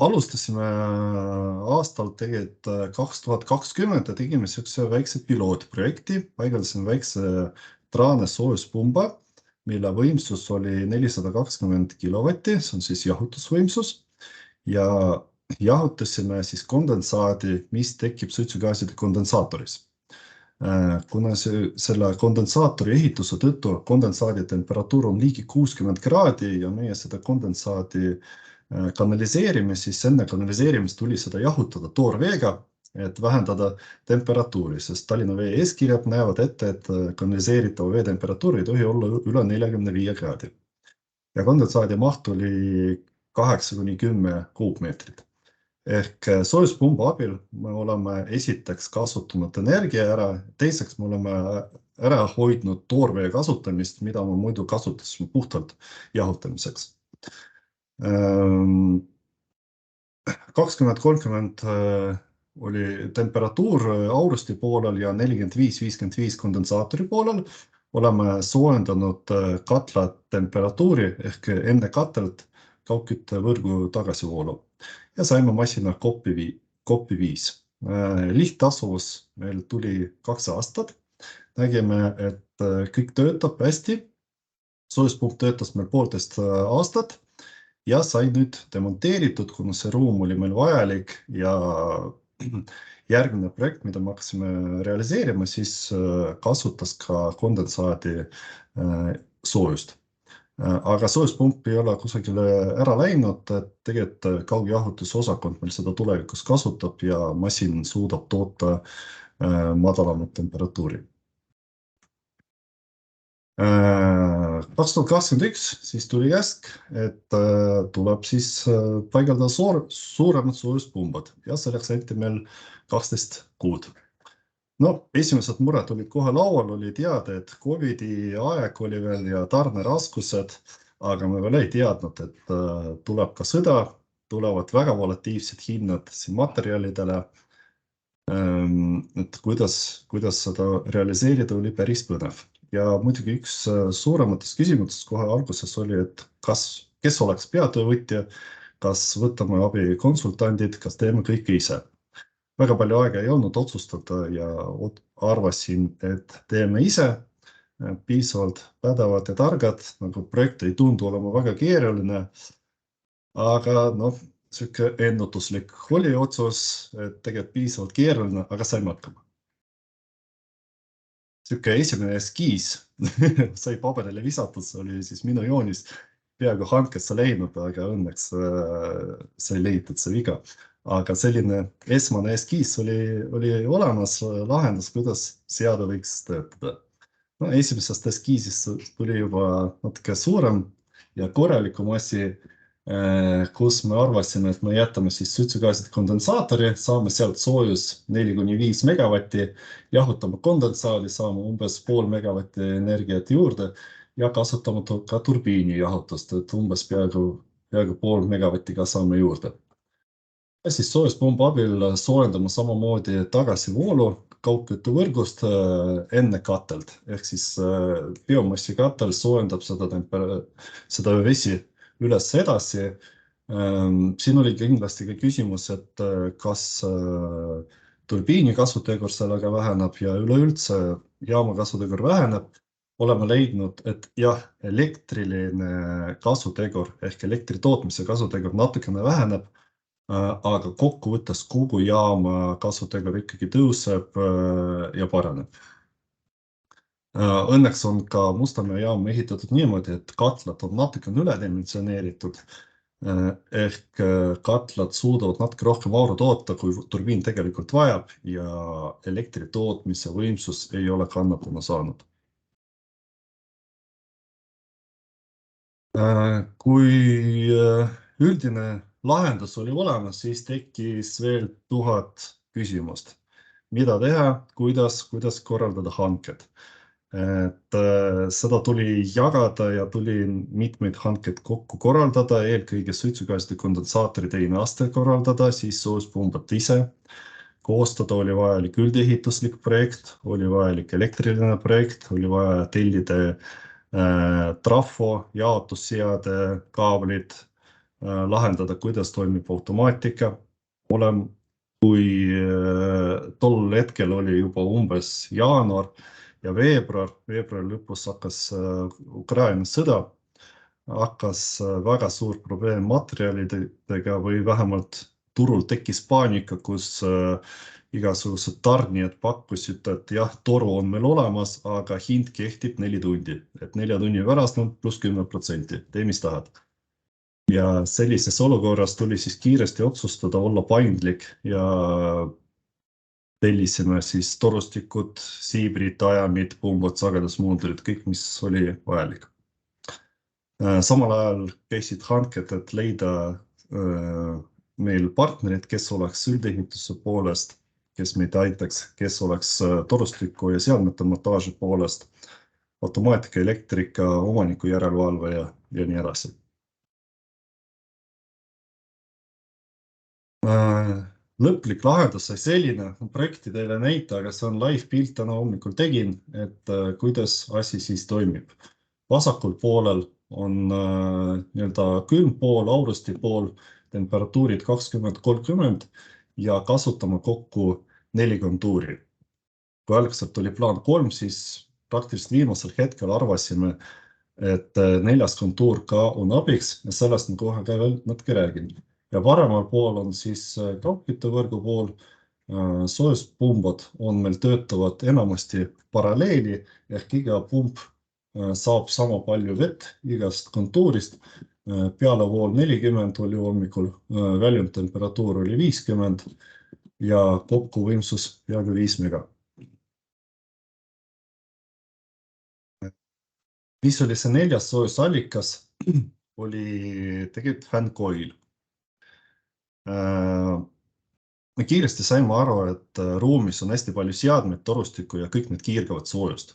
Alustasime aastal tegelikult 2020 ja tegime niisuguse väikse pilootprojekti, paigaldasime väikse traane soojuspumba, mille võimsus oli 420 kilovatti, see on siis jahutusvõimsus ja jahutasime siis kondensaadi, mis tekib suitsugaaside kondensaatoris. Kuna selle kondensaatori ehituse tõttu kondensaadi temperatuur on ligi 60 kraadi ja meie seda kondensaadi kanaliseerime, siis enne kanaliseerimist tuli seda jahutada toorveega, et vähendada temperatuuri, sest Tallinna Vee eeskirjad näevad ette, et kanaliseeritava vee temperatuur ei tohi olla üle 45 kraadi. Ja kondensaadi maht oli 8–10 kuupmeetrit. Ehk soojuspumba abil me oleme esiteks kasutanud energia ära, teiseks me oleme ära hoidnud toorvee kasutamist, mida me muidu kasutasime puhtalt jahutamiseks. 2030 oli temperatuur Aurusti poolel ja 45–55 kondensaatori poolel. Oleme soojendanud katla temperatuuri ehk enne katelt kaugküttevõrgu tagasivoolu ja saime masina koppi 5. Lihttasuvus meil tuli 2 aastat. Nägime, et kõik töötab hästi. Soojuspump töötas meil 1,5 aastat. Ja sai nüüd demonteeritud, kuna see ruum oli meil vajalik ja järgmine projekt, mida me hakkasime realiseerima, siis kasutas ka kondensaadi soojust. Aga soojuspump ei ole kusagile ära läinud, et tegelikult kaugjahutusosakond meil seda tulevikus kasutab ja masin suudab toota madalamat temperatuuri. 2021 siis tuli käsk, et tuleb siis paigaldada suuremad soojuspumbad ja selleks anti meil 12 kuud. No, esimesed mured olid kohe laual, oli teada, et COVID-i aeg oli veel ja tarneraskused, aga me veel ei teadnud, et tuleb ka sõda, tulevad väga volatiivsed hinnad siin materjalidele. Et kuidas seda realiseerida oli päris põnev. Ja muidugi üks suurematest küsimustest kohe alguses oli, et kes oleks peatöövõtja, kas võtame abi konsultandid, kas teeme kõike ise. Väga palju aega ei olnud otsustada ja arvasin, et teeme ise, piisavalt pädevad ja targad, nagu projekt ei tundu olema väga keeruline, aga sihuke ennutuslik oli otsus, et tegelikult piisavalt keeruline, aga saime hakkama. Sihuke esimene eskiis sai paberile visatud, see oli siis minu joonis, peaaegu hankesse leidnud, aga õnneks sai leitud see viga. Aga selline esmane eskiis oli olemas lahendus, kuidas seade võiks töötada. Esimesest eskiisist tuli juba natuke suurem ja korralikum asi, kus me arvasime, et me jätame siis suitsugaaside kondensaatori, saame sealt soojus 4–5 megavatti, jahutame kondensaadi, saame umbes 0,5 megavatti energiat juurde ja kasutame ka turbiini jahutust, et umbes peaaegu 0,5 megavatti ka saame juurde. Ja siis soojuspumba abil soojendame samamoodi tagasivoolu kaugküttevõrgust enne katelt, ehk siis biomassi katel soojendab seda vesi üles edasi. Siin oli kindlasti ka küsimus, et kas turbiini kasutegur sellega väheneb ja üleüldse jaama kasutegur väheneb. Oleme leidnud, et jah, elektriline kasutegur ehk elektri tootmise kasutegur natukene väheneb, aga kokkuvõttes kogu jaama kasutegur ikkagi tõuseb ja paraneb. Õnneks on ka Mustamäe jaam ehitatud niimoodi, et katlad on natukene üledimensioneeritud, ehk katlad suudavad natuke rohkem auru toota, kui turbiin tegelikult vajab ja elektri tootmise võimsus ei ole kannatama saanud. Kui üldine lahendus oli olemas, siis tekkis veel 1000 küsimust. Mida teha, kuidas korraldada hanked? et seda tuli jagada ja tuli mitmeid hankeid kokku korraldada, eelkõige suitsugaaside kondensaatori teine aste korraldada, siis soojuspumbad ise. Koostada oli vajalik üldehituslik projekt, oli vajalik elektriline projekt, oli vaja tellida trafo, jaotusseade, kaablid, lahendada, kuidas toimib automaatika. Kui tol hetkel oli juba umbes jaanuar ja veebruari lõpus hakkas Ukraina sõda, hakkas väga suur probleem materjalidega või vähemalt turul tekkis paanika, kus igasugused tarnijad pakkusid, et jah, toru on meil olemas, aga hind kehtib 4 tundi, et 4 tunni pärast on pluss 10%, tee mis tahad. Ja sellises olukorras tuli siis kiiresti otsustada olla paindlik ja tellisime siis torustikud, siibrid, ajamid, pumbad, sagedusmuundrid, kõik, mis oli vajalik. Samal ajal käisid hanked, et leida meil partnerid, kes oleks üldehituse poolest, kes meid aitaks, kes oleks torustiku ja seadmete montaaži poolest, automaatika, elektrika, omaniku järelevalve ja nii edasi. Lõplik lahendus sai selline, projekti teile näita, aga see on live pilt, täna hommikul tegin, et kuidas asi siis toimib. Vasakul poolel on nii-öelda külm pool, aurusti pool, temperatuurid 20-30 ja kasutame kokku 4 kontuuri. Kui algselt oli plaan 3, siis praktiliselt viimasel hetkel arvasime, et 4. kontuur ka on abiks ja sellest ma kohe ka veel natuke räägin. Ja paremal pool on siis kaugküttevõrgu pool. Soojuspumbad on meil töötavad enamasti paralleeli ehk iga pump saab sama palju vett igast kontuurist. Pealevool 40 oli hommikul, väljundtemperatuur oli 50 ja kokkuvõimsus peaaegu 5 mega. Mis oli see 4. soojusallikas? Oli tegelikult fänncoil. Me kiiresti saime aru, et ruumis on hästi palju seadmeid, torustikku ja kõik need kiirgavad soojust.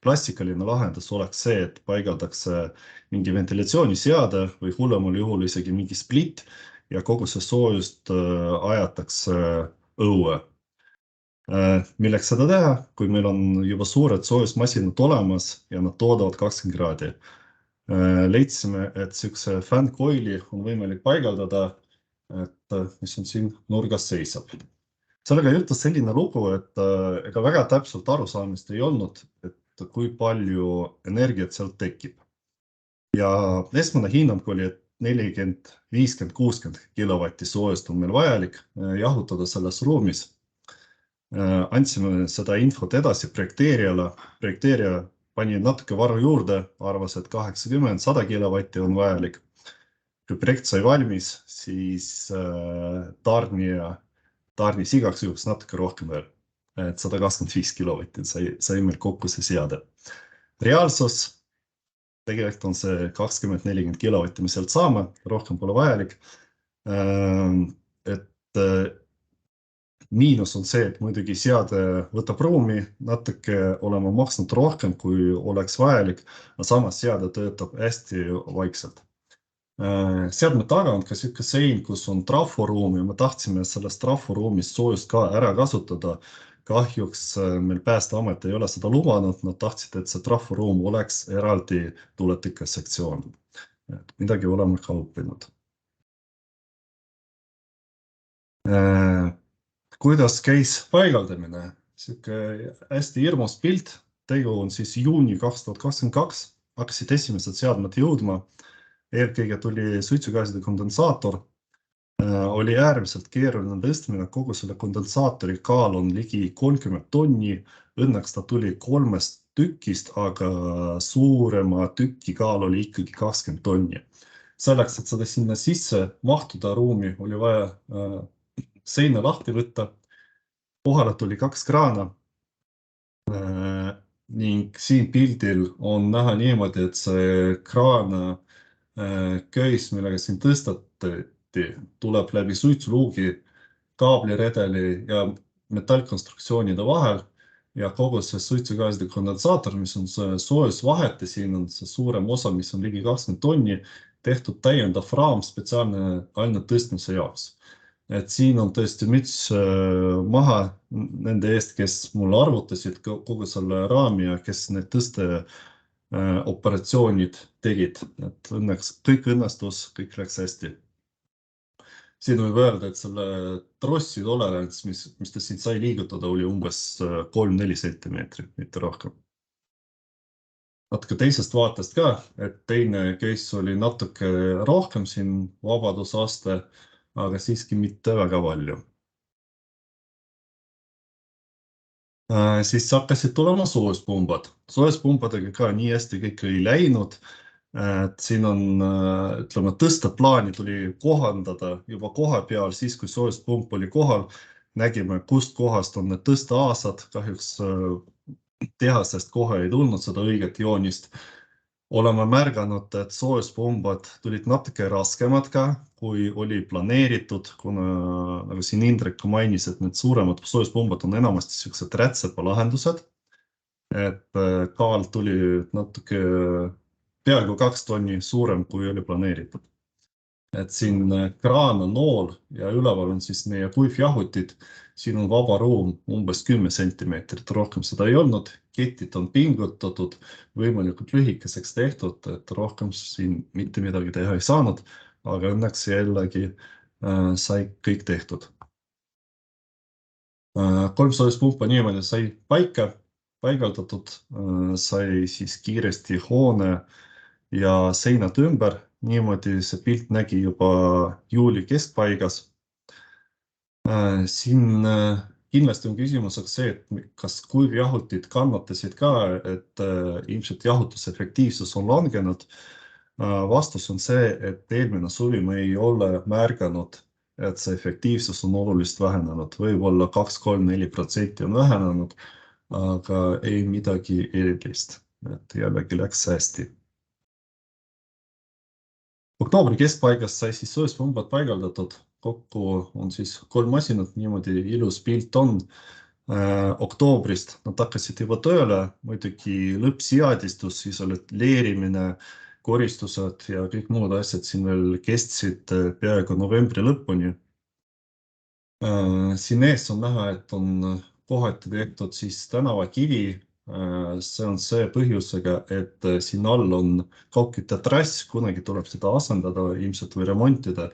Klassikaline lahendus oleks see, et paigaldakse mingi ventilatsiooniseade või hullemal juhul isegi mingi split ja kogu see soojust ajatakse õue. Milleks seda teha, kui meil on juba suured soojusmasinad olemas ja nad toodavad 20 kraadi. Leidsime, et siukse fänncoili on võimalik paigaldada, et mis on siin nurgas seisab. Sellega juhtus selline lugu, et ega väga täpselt arusaamist ei olnud, et kui palju energiat sealt tekib. Ja esmane hinnang oli, et 40, 50, 60 kilovatti soojust on meil vajalik jahutada selles ruumis. Andsime seda infot edasi projekteerijale. Projekteerija pani natuke varu juurde, arvas, et 80, 100 kilovatti on vajalik. Kui projekt sai valmis, siis tarnis igaks juhuks natuke rohkem veel, et 125 kilovatti sai meil kokku see seade. Reaalsus tegelikult on see 20-40 kilovatti, me sealt saame, rohkem pole vajalik. Et miinus on see, et muidugi seade võtab ruumi, natuke oleme maksnud rohkem, kui oleks vajalik, aga samas seade töötab hästi vaikselt. Seadme taga on ka siuke sein, kus on traforuum ja me tahtsime sellest traforuumist soojust ka ära kasutada. Kahjuks meil Päästeamet ei ole seda lubanud, nad tahtsid, et see traforuum oleks eraldi tuletikasektsioon. Midagi oleme ka õppinud. Kuidas käis paigaldamine? Siuke hästi hirmus pilt. Tegu on siis juuni 2022. Hakkasid esimesed seadmed jõudma. Eelkõige tuli suitsugaaside kondensaator. Oli äärmiselt keeruline tõstmine, kogu selle kondensaatori kaal on ligi 30 tonni. Õnneks ta tuli 3 tükist, aga suurema tüki kaal oli ikkagi 20 tonni. Selleks, et seda sinna sisse mahtuda ruumi, oli vaja seina lahti võtta. Kohale tuli 2 kraana. Ning siin pildil on näha niimoodi, et see kraana köis, millega siin tõstatati, tuleb läbi suitsuluugi, kaabliredeli ja metallkonstruktsioonide vahel. ja kogu see suitsugaaside kondensaator, mis on see soojusvahet ja siin on see suurem osa, mis on ligi 20 tonni, tehtud täiendav raam spetsiaalne ainult tõstmise jaoks. Et siin on tõesti müts maha nende eest, kes mulle arvutasid kogu selle raami ja kes need tõste operatsioonid tegid. Et õnneks kõik õnnestus, kõik läks hästi. Siin võib öelda, et selle trossi tolerants, mis ta siin sai liigutada, oli umbes 3-4 sentimeetrit, mitte rohkem. Natuke teisest vaatest ka, et teine case oli natuke rohkem siin vabadusaste, aga siiski mitte väga palju. Siis hakkasid tulema soojuspumbad. Soojuspumbadega ka nii hästi kõik ei läinud. Et siin on, ütleme, tõsteplaani tuli kohandada juba koha peal, siis kui soojuspump oli kohal, nägime, kust kohast on need tõsteaasad. Kahjuks tehasest kohe ei tulnud seda õiget joonist. Oleme märganud, et soojuspumbad tulid natuke raskemad ka, kui oli planeeritud, kuna nagu siin Indrek mainis, et need suuremad soojuspumbad on enamasti sellised rätsepa lahendused. Et kaal tuli natuke peaaegu 2 tonni suurem, kui oli planeeritud. Et siin kraan on nool ja üleval on siis meie kuivjahutid. Siin on vaba ruum umbes 10 sentimeetrit, rohkem seda ei olnud. Ketid on pingutatud, võimalikult lühikeseks tehtud, et rohkem siin mitte midagi teha ei saanud, aga õnneks jällegi sai kõik tehtud. 3 soojuspumpa niimoodi sai paigaldatud, sai siis kiiresti hoone ja seinad ümber. Niimoodi see pilt nägi juba juuli keskpaigas. Siin kindlasti on küsimuseks see, et kas kuivjahutid kannatasid ka, et ilmselt jahutusefektiivsus on langenud. Vastus on see, et eelmine suvi me ei ole märganud, et see efektiivsus on oluliselt vähenenud. Võib-olla 2-3-4% on vähenenud, aga ei midagi erilist. Et jällegi läks hästi. Oktoobri keskpaigas sai siis soojuspumbad paigaldatud. Kokku on siis 3 masinat, niimoodi ilus pilt on. Oktoobrist nad hakkasid juba tööle, muidugi lõppseadistus, isoleerimine, koristused ja kõik muud asjad siin veel kestsid peaaegu novembri lõpuni. Siin ees on näha, et on kohati tehtud siis tänavakivi. See on see põhjusega, et siin all on kaugküttetrass, kunagi tuleb seda asendada ilmselt või remontida.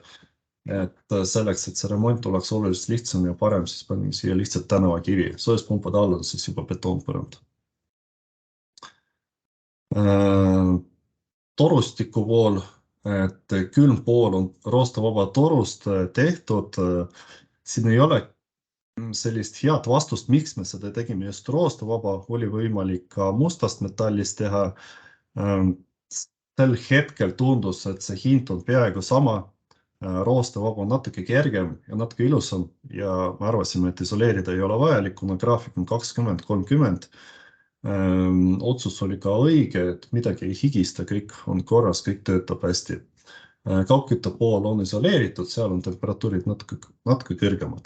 Et selleks, et see remont oleks oluliselt lihtsam ja parem, siis panime siia lihtsalt tänavakivi. Soojuspumpade all on siis juba betoonpõrand. Torustiku pool, et külm pool on roostevaba torust tehtud. Siin ei ole sellist head vastust, miks me seda tegime just roostevaba, oli võimalik ka mustast metallist teha. Sel hetkel tundus, et see hind on peaaegu sama. Roostevaba on natuke kergem ja natuke ilusam ja me arvasime, et isoleerida ei ole vajalik, kuna graafik on 20-30. Otsus oli ka õige, et midagi ei higista, kõik on korras, kõik töötab hästi. Kaugkütte pool on isoleeritud, seal on temperatuurid natuke kõrgemad.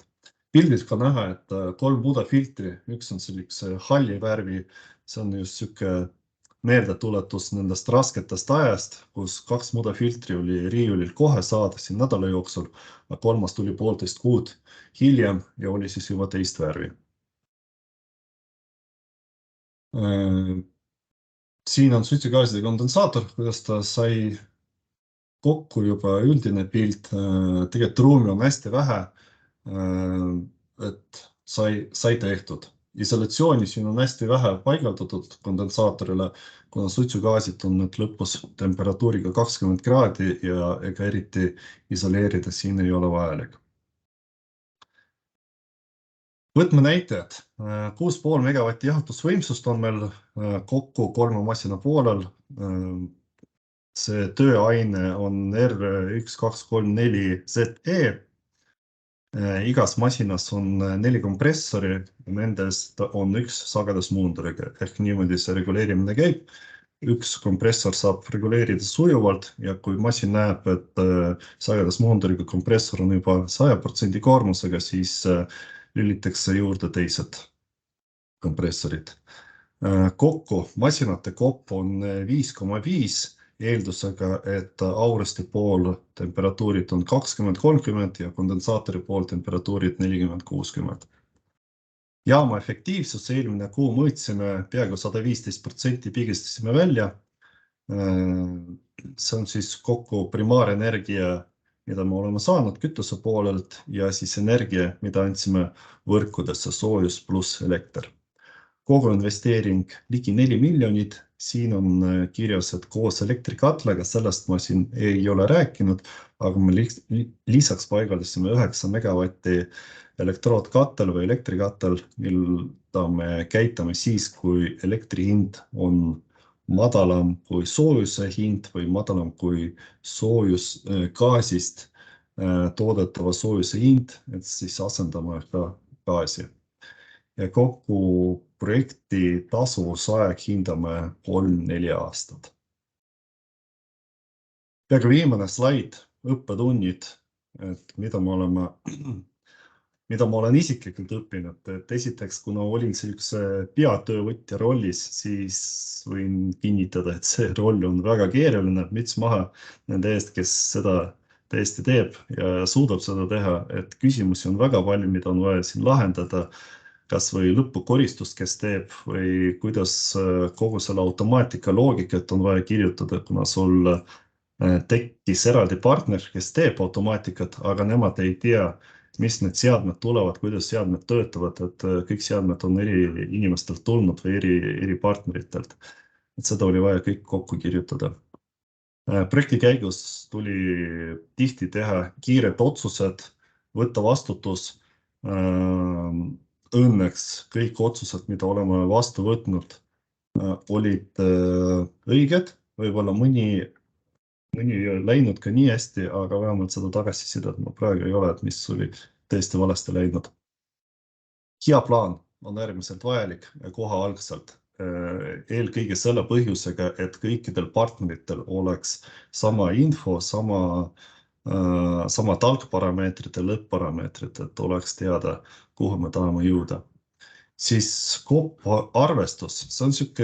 Pildilt ka näha, et 3 mudafiltri, üks on sellise halli värvi, see on just siuke meeldetuletus nendest rasketest ajast, kus 2 mudafiltri oli riiulil kohe saada siin nädala jooksul, aga 3. tuli 1,5 kuud hiljem ja oli siis juba teist värvi. Siin on suitsugaaside kondensaator, kuidas ta sai kokku juba üldine pilt. Tegelikult ruumi on hästi vähe. Et sai tehtud. Isolatsiooni siin on hästi vähe paigaldatud kondensaatorile, kuna suitsugaasid on nüüd lõpus temperatuuriga 20 kraadi ja ega eriti isoleerida siin ei ole vajalik. Võtmenäitajad. 6,5 megavatti jahutusvõimsust on meil kokku 3 masina poolel. See tööaine on R1234ZE. Igas masinas on 4 kompressori, nendest on 1 sagedusmuunduriga, ehk niimoodi see reguleerimine käib. 1 kompressor saab reguleerida sujuvalt ja kui masin näeb, et sagedusmuunduriga kompressor on juba 100% koormusega, siis lülitakse juurde teised. kompressorid. Kokku masinate kopp on 5,5 eeldusega, et Auresti pool temperatuurid on 20-30 ja kondensaatori pool temperatuurid 40-60. Jaama efektiivsus eelmine kuu mõõtsime peaaegu 115% pigistasime välja. See on siis kokku primaarenergia, mida me oleme saanud kütuse poolelt ja siis energia, mida andsime võrkudesse, soojus pluss elekter. Kogu investeering ligi 4 miljonit. Siin on kirjas, et koos elektrikatlega, sellest ma siin ei ole rääkinud, aga me lisaks paigaldasime 9 megavatti elektroodkattel või elektrikattel, mida me käitame siis, kui elektri hind on madalam kui soojuse hind või madalam kui soojusgaasist toodetava soojuse hind, et siis asendame ka gaasi. Ja kokku projekti tasuvusaeg hindame 3-4 aastat. Peaaegu viimane slaid, õppetunnid, et mida ma olen isiklikult õppinud. Et esiteks, kuna olin sellise peatöövõtja rollis, siis võin kinnitada, et see roll on väga keeruline, müts maha nende eest, kes seda tõesti teeb ja suudab seda teha. Et küsimusi on väga palju, mida on vaja siin lahendada. Kas või lõpukoristust, kes teeb või kuidas kogu selle automaatika loogikat on vaja kirjutada, kuna sul tekkis eraldi partner, kes teeb automaatikat, aga nemad ei tea, mis need seadmed tulevad, kuidas seadmed töötavad, et kõik seadmed on eri inimestelt tulnud või eri partneritelt. Et seda oli vaja kõik kokku kirjutada. Projekti käigus tuli tihti teha kiired otsused, võtta vastutus. Õnneks kõik otsused, mida oleme vastu võtnud, olid õiged. Võib-olla mõni ei läinud ka nii hästi, aga vähemalt seda tagasisidet ma praegu ei ole, et mis oli tõesti valesti läinud. Hea plaan on äärmiselt vajalik kohe algselt. Eelkõige selle põhjusega, et kõikidel partneritel oleks sama info, sama algparameetrid ja lõpp-parameetrid, et oleks teada, kuhu me tahame jõuda. Siis kopp arvestus, see on siuke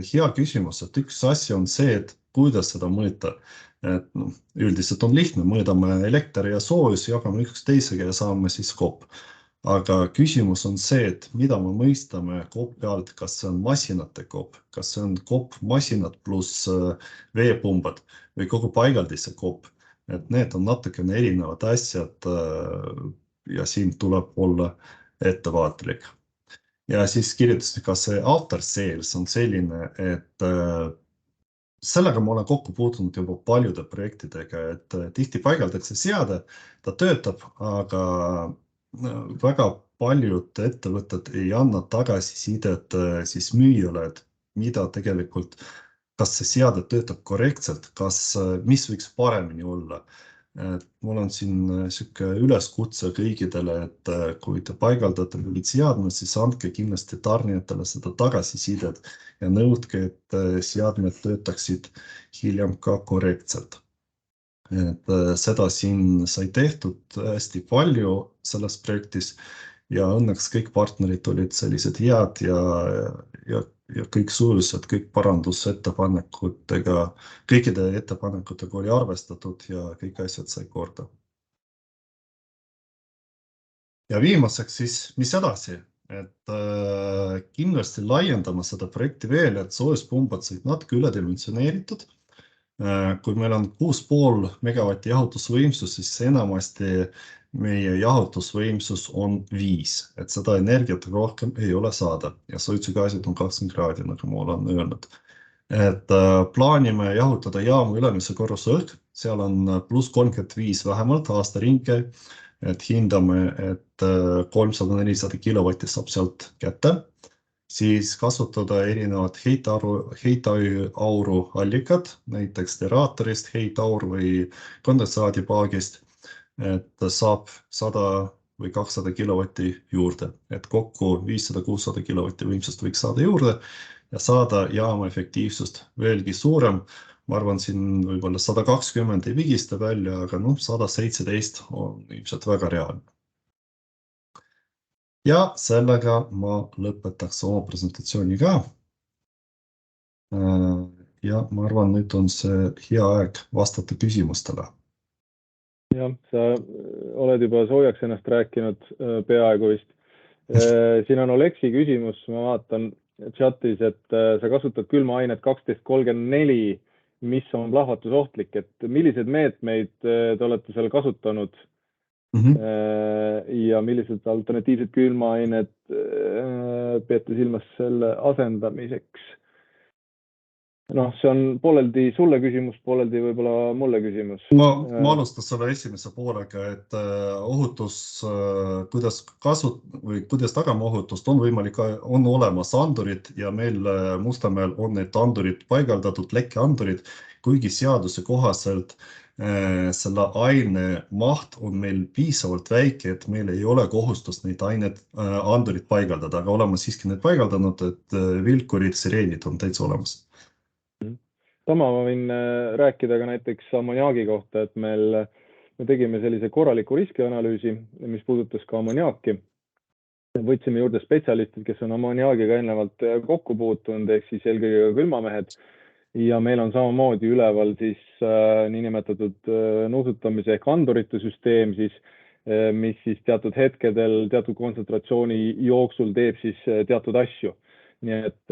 hea küsimus, et üks asi on see, et kuidas seda mõõta. Et üldiselt on lihtne, mõõdame elekter ja soojus, jagame üksteisega ja saame siis kopp. Aga küsimus on see, et mida me mõistame kopi alt, kas see on masinate kopp, kas see on kopp masinad pluss veepumbad või kogu paigaldise kopp. Et need on natukene erinevad asjad ja siin tuleb olla ettevaatlik. Ja siis kirjutasin, ka see after sales on selline, et sellega ma olen kokku puutunud juba paljude projektidega, et tihti paigaldatakse seade, ta töötab, aga väga paljud ettevõtted ei anna tagasisidet siis müüjale, et mida tegelikult, kas see seade töötab korrektselt, mis võiks paremini olla. Mul on siin siuke üleskutse kõigidele, et kui te paigaldate mingid seadmed, siis andke kindlasti tarnijatele seda tagasisidet ja nõudke, et seadmed töötaksid hiljem ka korrektselt. Et seda siin sai tehtud hästi palju selles projektis ja õnneks kõik partnerid olid sellised head ja kõik suulised, kõik parandusettepanekutega, kõikide ettepanekutega oli arvestatud ja kõik asjad sai korda. Ja viimaseks siis, mis edasi? Et kindlasti laiendama seda projekti veel, et soojuspumbad said natuke üledimensioneeritud. Kui meil on 6,5 megavatti jahutusvõimsus, siis enamasti meie jahutusvõimsus on 5, et seda energiat rohkem ei ole saada ja suitsugaasid on 20 kraadi, nagu ma olen öelnud. Et plaanime jahutada jaamu ülemise korruse õhk, seal on +35 vähemalt aasta ringi, et hindame, et 300-400 kilovatti saab sealt kätte. Siis kasutada erinevad heitauru allikad, näiteks teraatorist heitaur või kondensaadipaagist, et saab 100 või 200 kilovatti juurde, et kokku 500-600 kilovatti võimsust võiks saada juurde ja saada jaama efektiivsust veelgi suurem. Ma arvan, siin võib-olla 120 ei vigista välja, aga 117 on ilmselt väga reaalne. ja sellega ma lõpetaks oma presentatsiooni ka. Ja ma arvan, nüüd on see hea aeg vastata küsimustele. Jah, sa oled juba soojaks ennast rääkinud peaaegu vist. Siin on Oleksi küsimus, ma vaatan chatis, et sa kasutad külmaainet 1234, mis on plahvatusohtlik, et millised meetmeid te olete seal kasutanud ja millised alternatiivsed külmaained peate silmas selle asendamiseks? Noh, see on pooleldi sulle küsimus, pooleldi võib-olla mulle küsimus. Ma alustan selle esimese poolega, et ohutus, kuidas tagama ohutust, on võimalik, on olemas andurid ja meil Mustamäel on need andurid paigaldatud, lekkeandurid, kuigi seaduse kohaselt selle aine maht on meil piisavalt väike, et meil ei ole kohustust neid andurid paigaldada, aga oleme siiski need paigaldanud, et vilkurid, sireenid on täitsa olemas. Sama ma võin rääkida ka näiteks ammoniaagi kohta, et me tegime sellise korraliku riskianalüüsi, mis puudutas ka ammoniaaki. Võtsime juurde spetsialistid, kes on ammoniaagiga eelnevalt kokku puutunud, ehk siis eelkõige ka külmamehed. Ja meil on samamoodi üleval siis niinimetatud nuusutamise ehk andurite süsteem, mis siis teatud hetkedel, teatud kontsentratsiooni jooksul teeb siis teatud asju. Nii et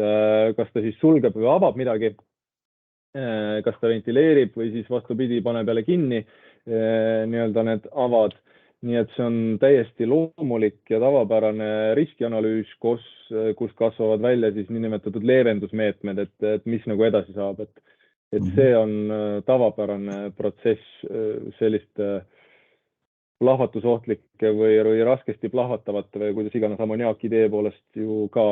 kas ta siis sulgeb või avab midagi, kas ta ventileerib või siis vastupidi paneb jälle kinni nii-öelda need avad. Nii et see on täiesti loomulik ja tavapärane riskianalüüs, kus kasvavad välja siis niinimetatud leevendusmeetmed, et mis nagu edasi saab. Et see on tavapärane protsess selliste plahvatusohtlike või raskesti plahvatavate või kuidas iganes ammoniaak idee poolest ju ka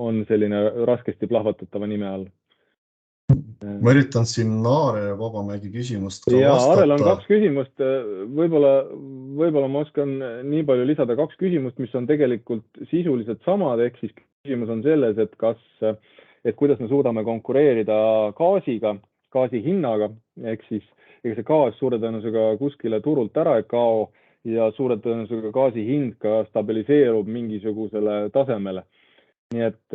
on selline raskesti plahvatatava nime all. Ma üritan siin Aare Vabamägi küsimust ka vastata. Aarel on 2 küsimust. Võib-olla ma oskan nii palju lisada 2 küsimust, mis on tegelikult sisuliselt samad, ehk siis küsimus on selles, et kuidas me suudame konkureerida gaasi hinnaga, ehk siis see gaas suure tõenäosusega kuskile turult ära ei kao ja suure tõenäosusega gaasi hind ka stabiliseerub mingisugusele tasemele. Nii et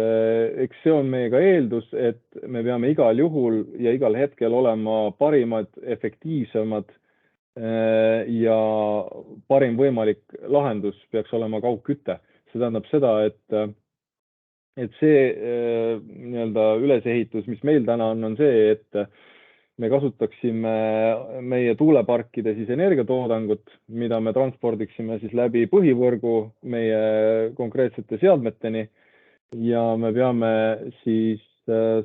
eks see on meiega eeldus, et me peame igal juhul ja igal hetkel olema parimad, efektiivsemad ja parim võimalik lahendus peaks olema kaugküte. See tähendab seda, et see nii-öelda ülesehitus, mis meil täna on see, et me kasutaksime meie tuuleparkide siis energiatoodangut, mida me transpordiksime siis läbi põhivõrgu meie konkreetsete seadmeteni. Ja me peame siis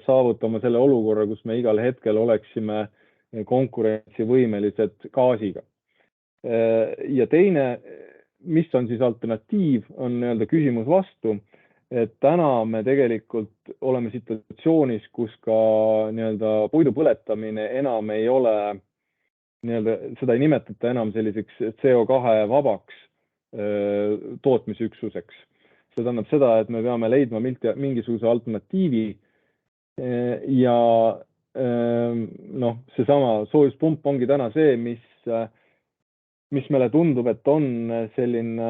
saavutama selle olukorra, kus me igal hetkel oleksime konkurentsivõimelised gaasiga. Ja teine, mis on siis alternatiiv, on nii-öelda küsimus vastu, et täna me tegelikult oleme situatsioonis, kus ka nii-öelda puidu põletamine enam ei ole, nii-öelda seda ei nimetata enam selliseks CO2 vabaks tootmisüksuseks. See tähendab seda, et me peame leidma mingisuguse alternatiivi ja seesama soojuspump ongi täna see, mis meile tundub, et on selline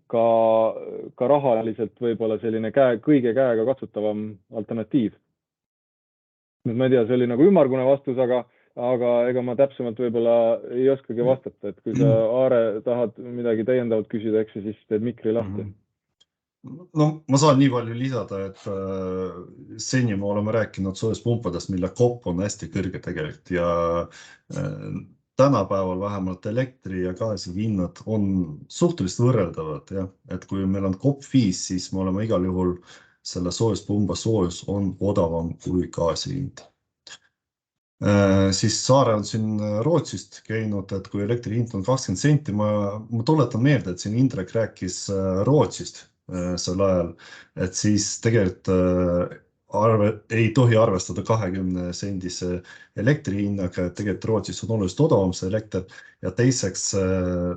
ka rahaliselt võib-olla selline kõige käega katsutavam alternatiiv. Ma ei tea, see oli nagu ümmargune vastus, aga ega ma täpsemalt võib-olla ei oskagi vastata, et kui sa, Aare, tahad midagi täiendavalt küsida, eks siis teed mikri lahti. No, ma saan nii palju lisada, et seni me oleme rääkinud soojuspumpadest, mille kopp on hästi kõrge tegelikult ja tänapäeval vähemalt elektri ja gaasi hinnad on suhteliselt võrreldavad, jah. Et kui meil on kopp 5, siis me oleme igal juhul selle soojuspumba soojus on odavam kui gaasi hind. Siis Saare on siin Rootsist käinud, et kui elektri hind on 20 senti, ma tuletan meelde, et siin Indrek rääkis Rootsist sel ajal, et siis tegelikult ei tohi arvestada 20 sendise elektri hinnaga, et tegelikult Rootsis on oluliselt odavam see elekter ja teiseks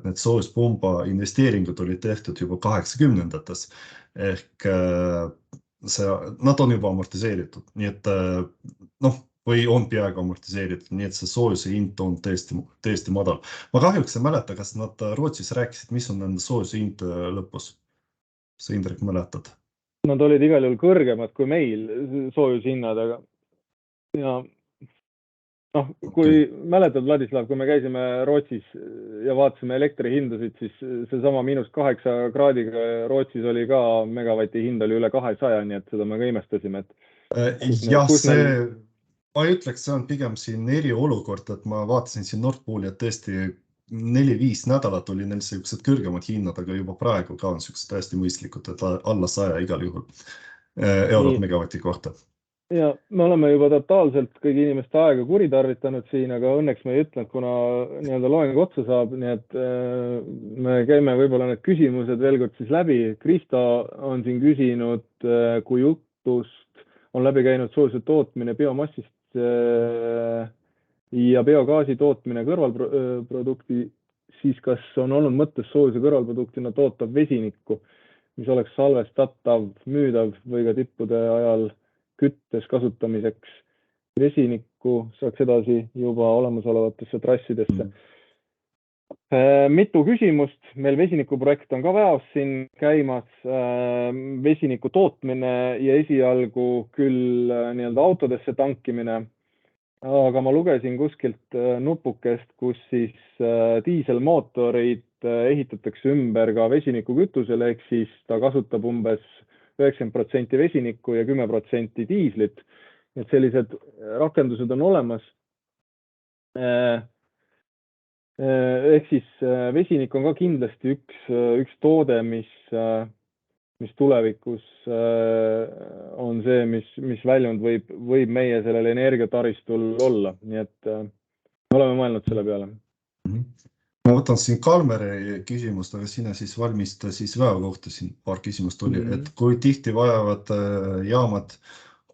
need soojuspumba investeeringud olid tehtud juba 80-ndates ehk nad on juba amortiseeritud, nii et või on peaaegu amortiseeritud, nii et see soojuse hind on tõesti madal. Ma kahjuks ei mäleta, kas nad Rootsis rääkisid, mis on nende soojuse hind lõpus. Sa, Indrek, mäletad? Nad olid igal juhul kõrgemad kui meil soojushinnad, aga ja noh, kui mäletad, Vladislav, kui me käisime Rootsis ja vaatasime elektrihindasid, siis seesama -8 kraadiga Rootsis oli ka megavati hind oli üle 200, nii et seda me ka imestasime, et jah, see, ma ei ütleks, see on pigem siin eriolukord, et ma vaatasin siin Nord Pooli, et tõesti 4-5 nädalat oli neil sellised kõrgemad hinnad, aga juba praegu ka on sellised täiesti mõistlikud, et alla 100 igal juhul eurot megavati kohta. Ja me oleme juba totaalselt kõigi inimeste aega kuritarvitanud siin, aga õnneks me ei ütlenud, kuna nii-öelda loeng otsa saab, nii et me käime võib-olla need küsimused veel kord siis läbi. Kristo on siin küsinud, kui jutust on läbi käinud soojuse tootmine biomassist ja biogaasi tootmine kõrvalprodukti, siis kas on olnud mõttes soojuse kõrvalproduktina toota vesinikku, mis oleks salvestatav, müüdav või ka tippude ajal küttes kasutamiseks. Vesinikku saaks edasi juba olemasolevatesse trassidesse. Mitu küsimust. Meil vesinikuprojekt on ka Väos siin käimas. Vesiniku tootmine ja esialgu küll nii-öelda autodesse tankimine. Aga ma lugesin kuskilt nupukest, kus siis diiselmootorid ehitatakse ümber ka vesinikukütusele, ehk siis ta kasutab umbes 90% vesinikku ja 10% diislit. Et sellised rakendused on olemas. Ehk siis vesinik on ka kindlasti üks toode, mis tulevikus on see, mis väljund võib meie sellel energiataristul olla. Nii et me oleme mõelnud selle peale. Ma võtan siin Kalmeri küsimust, aga sina siis valmista siis Väo kohta siin paar küsimust oli, et kui tihti vajavad jaamad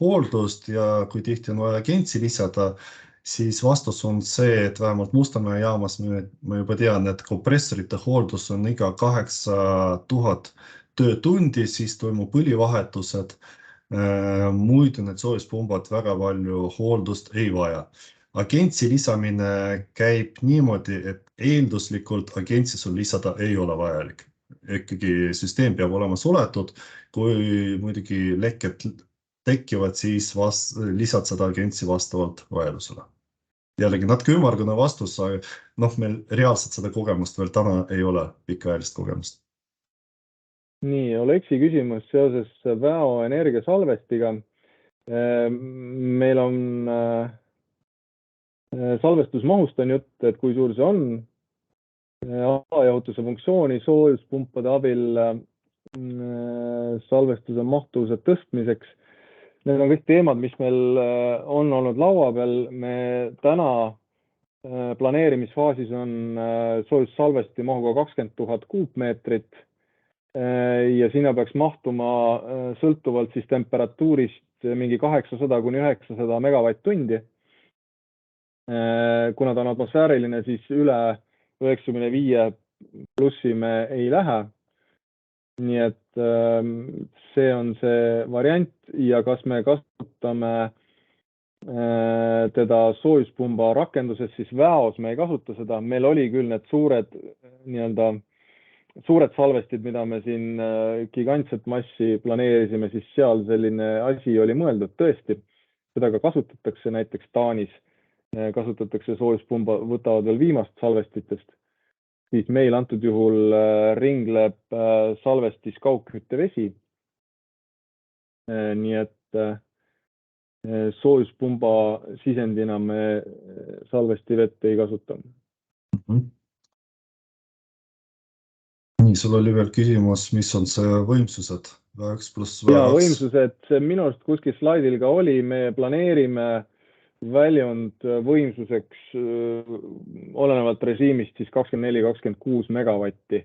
hooldust ja kui tihti on vaja Gentsi lisada, siis vastus on see, et vähemalt Mustamäe jaamas ma juba tean, et kompressorite hooldus on iga 8000 töötundi, siis toimub õlivahetused. Muidu need soojuspumbad väga palju hooldust ei vaja. Agentsi lisamine käib niimoodi, et eelduslikult agentsi sul lisada ei ole vajalik. Ikkagi süsteem peab olema suletud, kui muidugi lekked tekivad, siis lisad seda agentsi vastavalt vajadusele. Jällegi natuke ümmargune vastus, aga meil reaalselt seda kogemust veel täna ei ole, pikaajalist kogemust. Nii, Oleksi küsimus seoses Väo energiasalvestiga. Meil on salvestusmahust on jutt, et kui suur see on, alajahutuse funktsiooni soojuspumpade abil salvestuse mahtuvuse tõstmiseks. Need on kõik teemad, mis meil on olnud laua peal. Me täna planeerimisfaasis on soojussalvesti mahuga 20 000 kuupmeetrit ja sinna peaks mahtuma sõltuvalt siis temperatuurist mingi 800 kuni 900 megavatt-tundi. Kuna ta on atmosfääriline, siis üle 95 plussi me ei lähe. Nii et see on see variant ja kas me kasutame teda soojuspumba rakenduses, siis Väos me ei kasuta seda. Meil oli küll need suured salvestid, mida me siin gigantset massi planeerisime, siis seal selline asi oli mõeldud tõesti. Seda ka kasutatakse näiteks Taanis. Kasutatakse soojuspumba, võtavad veel viimast salvestitest, siis meil antud juhul ringleb salvestis kaugküttevesi. Nii et soojuspumba sisendina me salvesti vett ei kasuta. Nii, sul oli veel küsimus, mis on see võimsused? Ja võimsused, see minu arust kuskil slaidil ka oli, me planeerime väljund võimsuseks olenevalt režiimist siis 24-26 megavatti,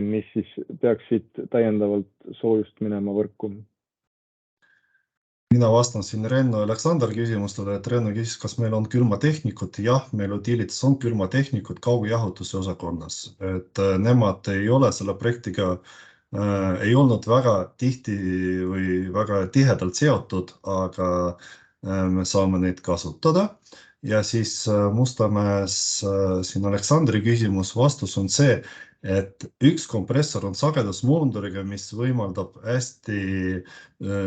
mis siis peaksid täiendavalt soojust minema võrku. Mina vastan siin Renno Aleksander küsimustele, et Renno küsis, kas meil on külmatehnikud. Jah, meil Utilitas on külmatehnikud kaugjahutuse osakonnas, et nemad ei ole selle projektiga ei olnud väga tihti või väga tihedalt seotud, aga me saame neid kasutada. Ja siis Mustamäes siin Aleksandri küsimus, vastus on see, et üks kompressor on sagedusmunduriga, mis võimaldab hästi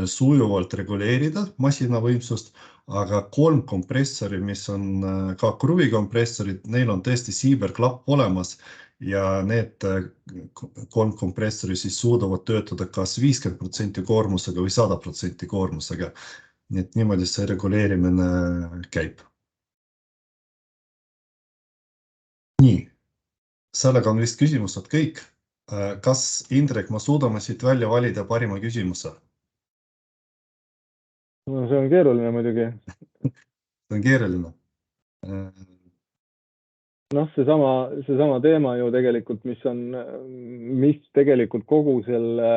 sujuvalt reguleerida masina võimsust, aga 3 kompressori, mis on ka kruvikompressorid, neil on tõesti siiberklapp olemas ja need 3 kompressori siis suudavad töötada kas 50% koormusega või 100% koormusega. Nii et niimoodi see reguleerimine käib. Nii, sellega on vist küsimused kõik. Kas, Indrek, me suudame siit välja valida parima küsimuse? No see on keeruline muidugi. See on keeruline. Noh, seesama teema ju tegelikult, mis tegelikult kogu selle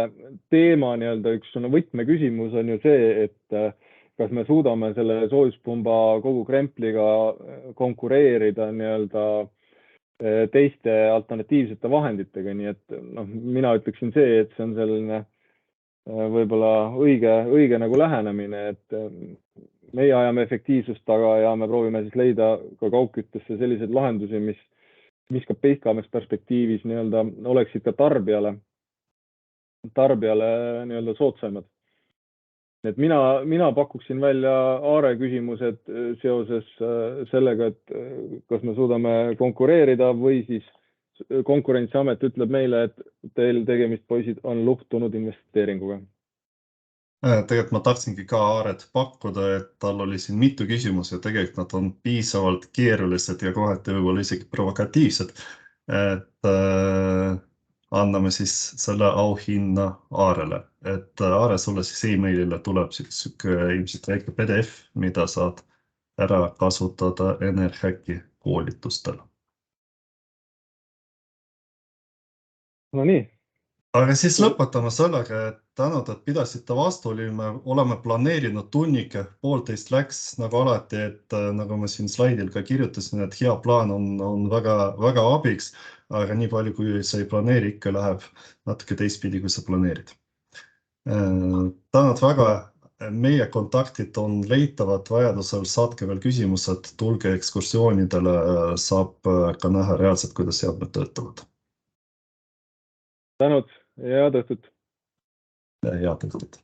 teema nii-öelda üks võtmeküsimus on ju see, et kas me suudame selle soojuspumba kogu krempliga konkureerida nii-öelda teiste alternatiivsete vahenditega, nii et mina ütleksin see, et see on selline võib-olla õige nagu lähenemine, et meie ajame efektiivsust taga ja me proovime siis leida ka kaugküttesse selliseid lahendusi, mis ka pikamas perspektiivis nii-öelda oleksid ka tarbijale nii-öelda soodsamad. Et mina pakuksin välja Aare küsimused seoses sellega, et kas me suudame konkureerida või siis Konkurentsiamet ütleb meile, et teil tegemist, poisid, on luhtunud investeeringuga. Tegelikult ma tahtsingi ka Aaret pakkuda, et tal oli siin mitu küsimus ja tegelikult nad on piisavalt keerulised ja kohati võib-olla isegi provokatiivsed. Et anname siis selle auhinna Aarele. Et Aare, sulle siis e-mailile tuleb ilmselt väike PDF, mida saad ära kasutada Enerhacki koolitustel. No nii. Aga siis lõpetame sellega, et tänud, et pidasite vastu, oleme planeerinud tunnike, 1,5 läks nagu alati, et nagu ma siin slaidil ka kirjutasin, et hea plaan on väga abiks, aga nii palju, kui sa ei planeeri, ikka läheb natuke teistpidi, kui sa planeerid. Tänud väga, meie kontaktid on leitavad, vajadusel saatke veel küsimused, tulge ekskursioonidele, saab ka näha reaalselt, kuidas seadmed töötavad. Tänud, head õhtut. Head õhtut.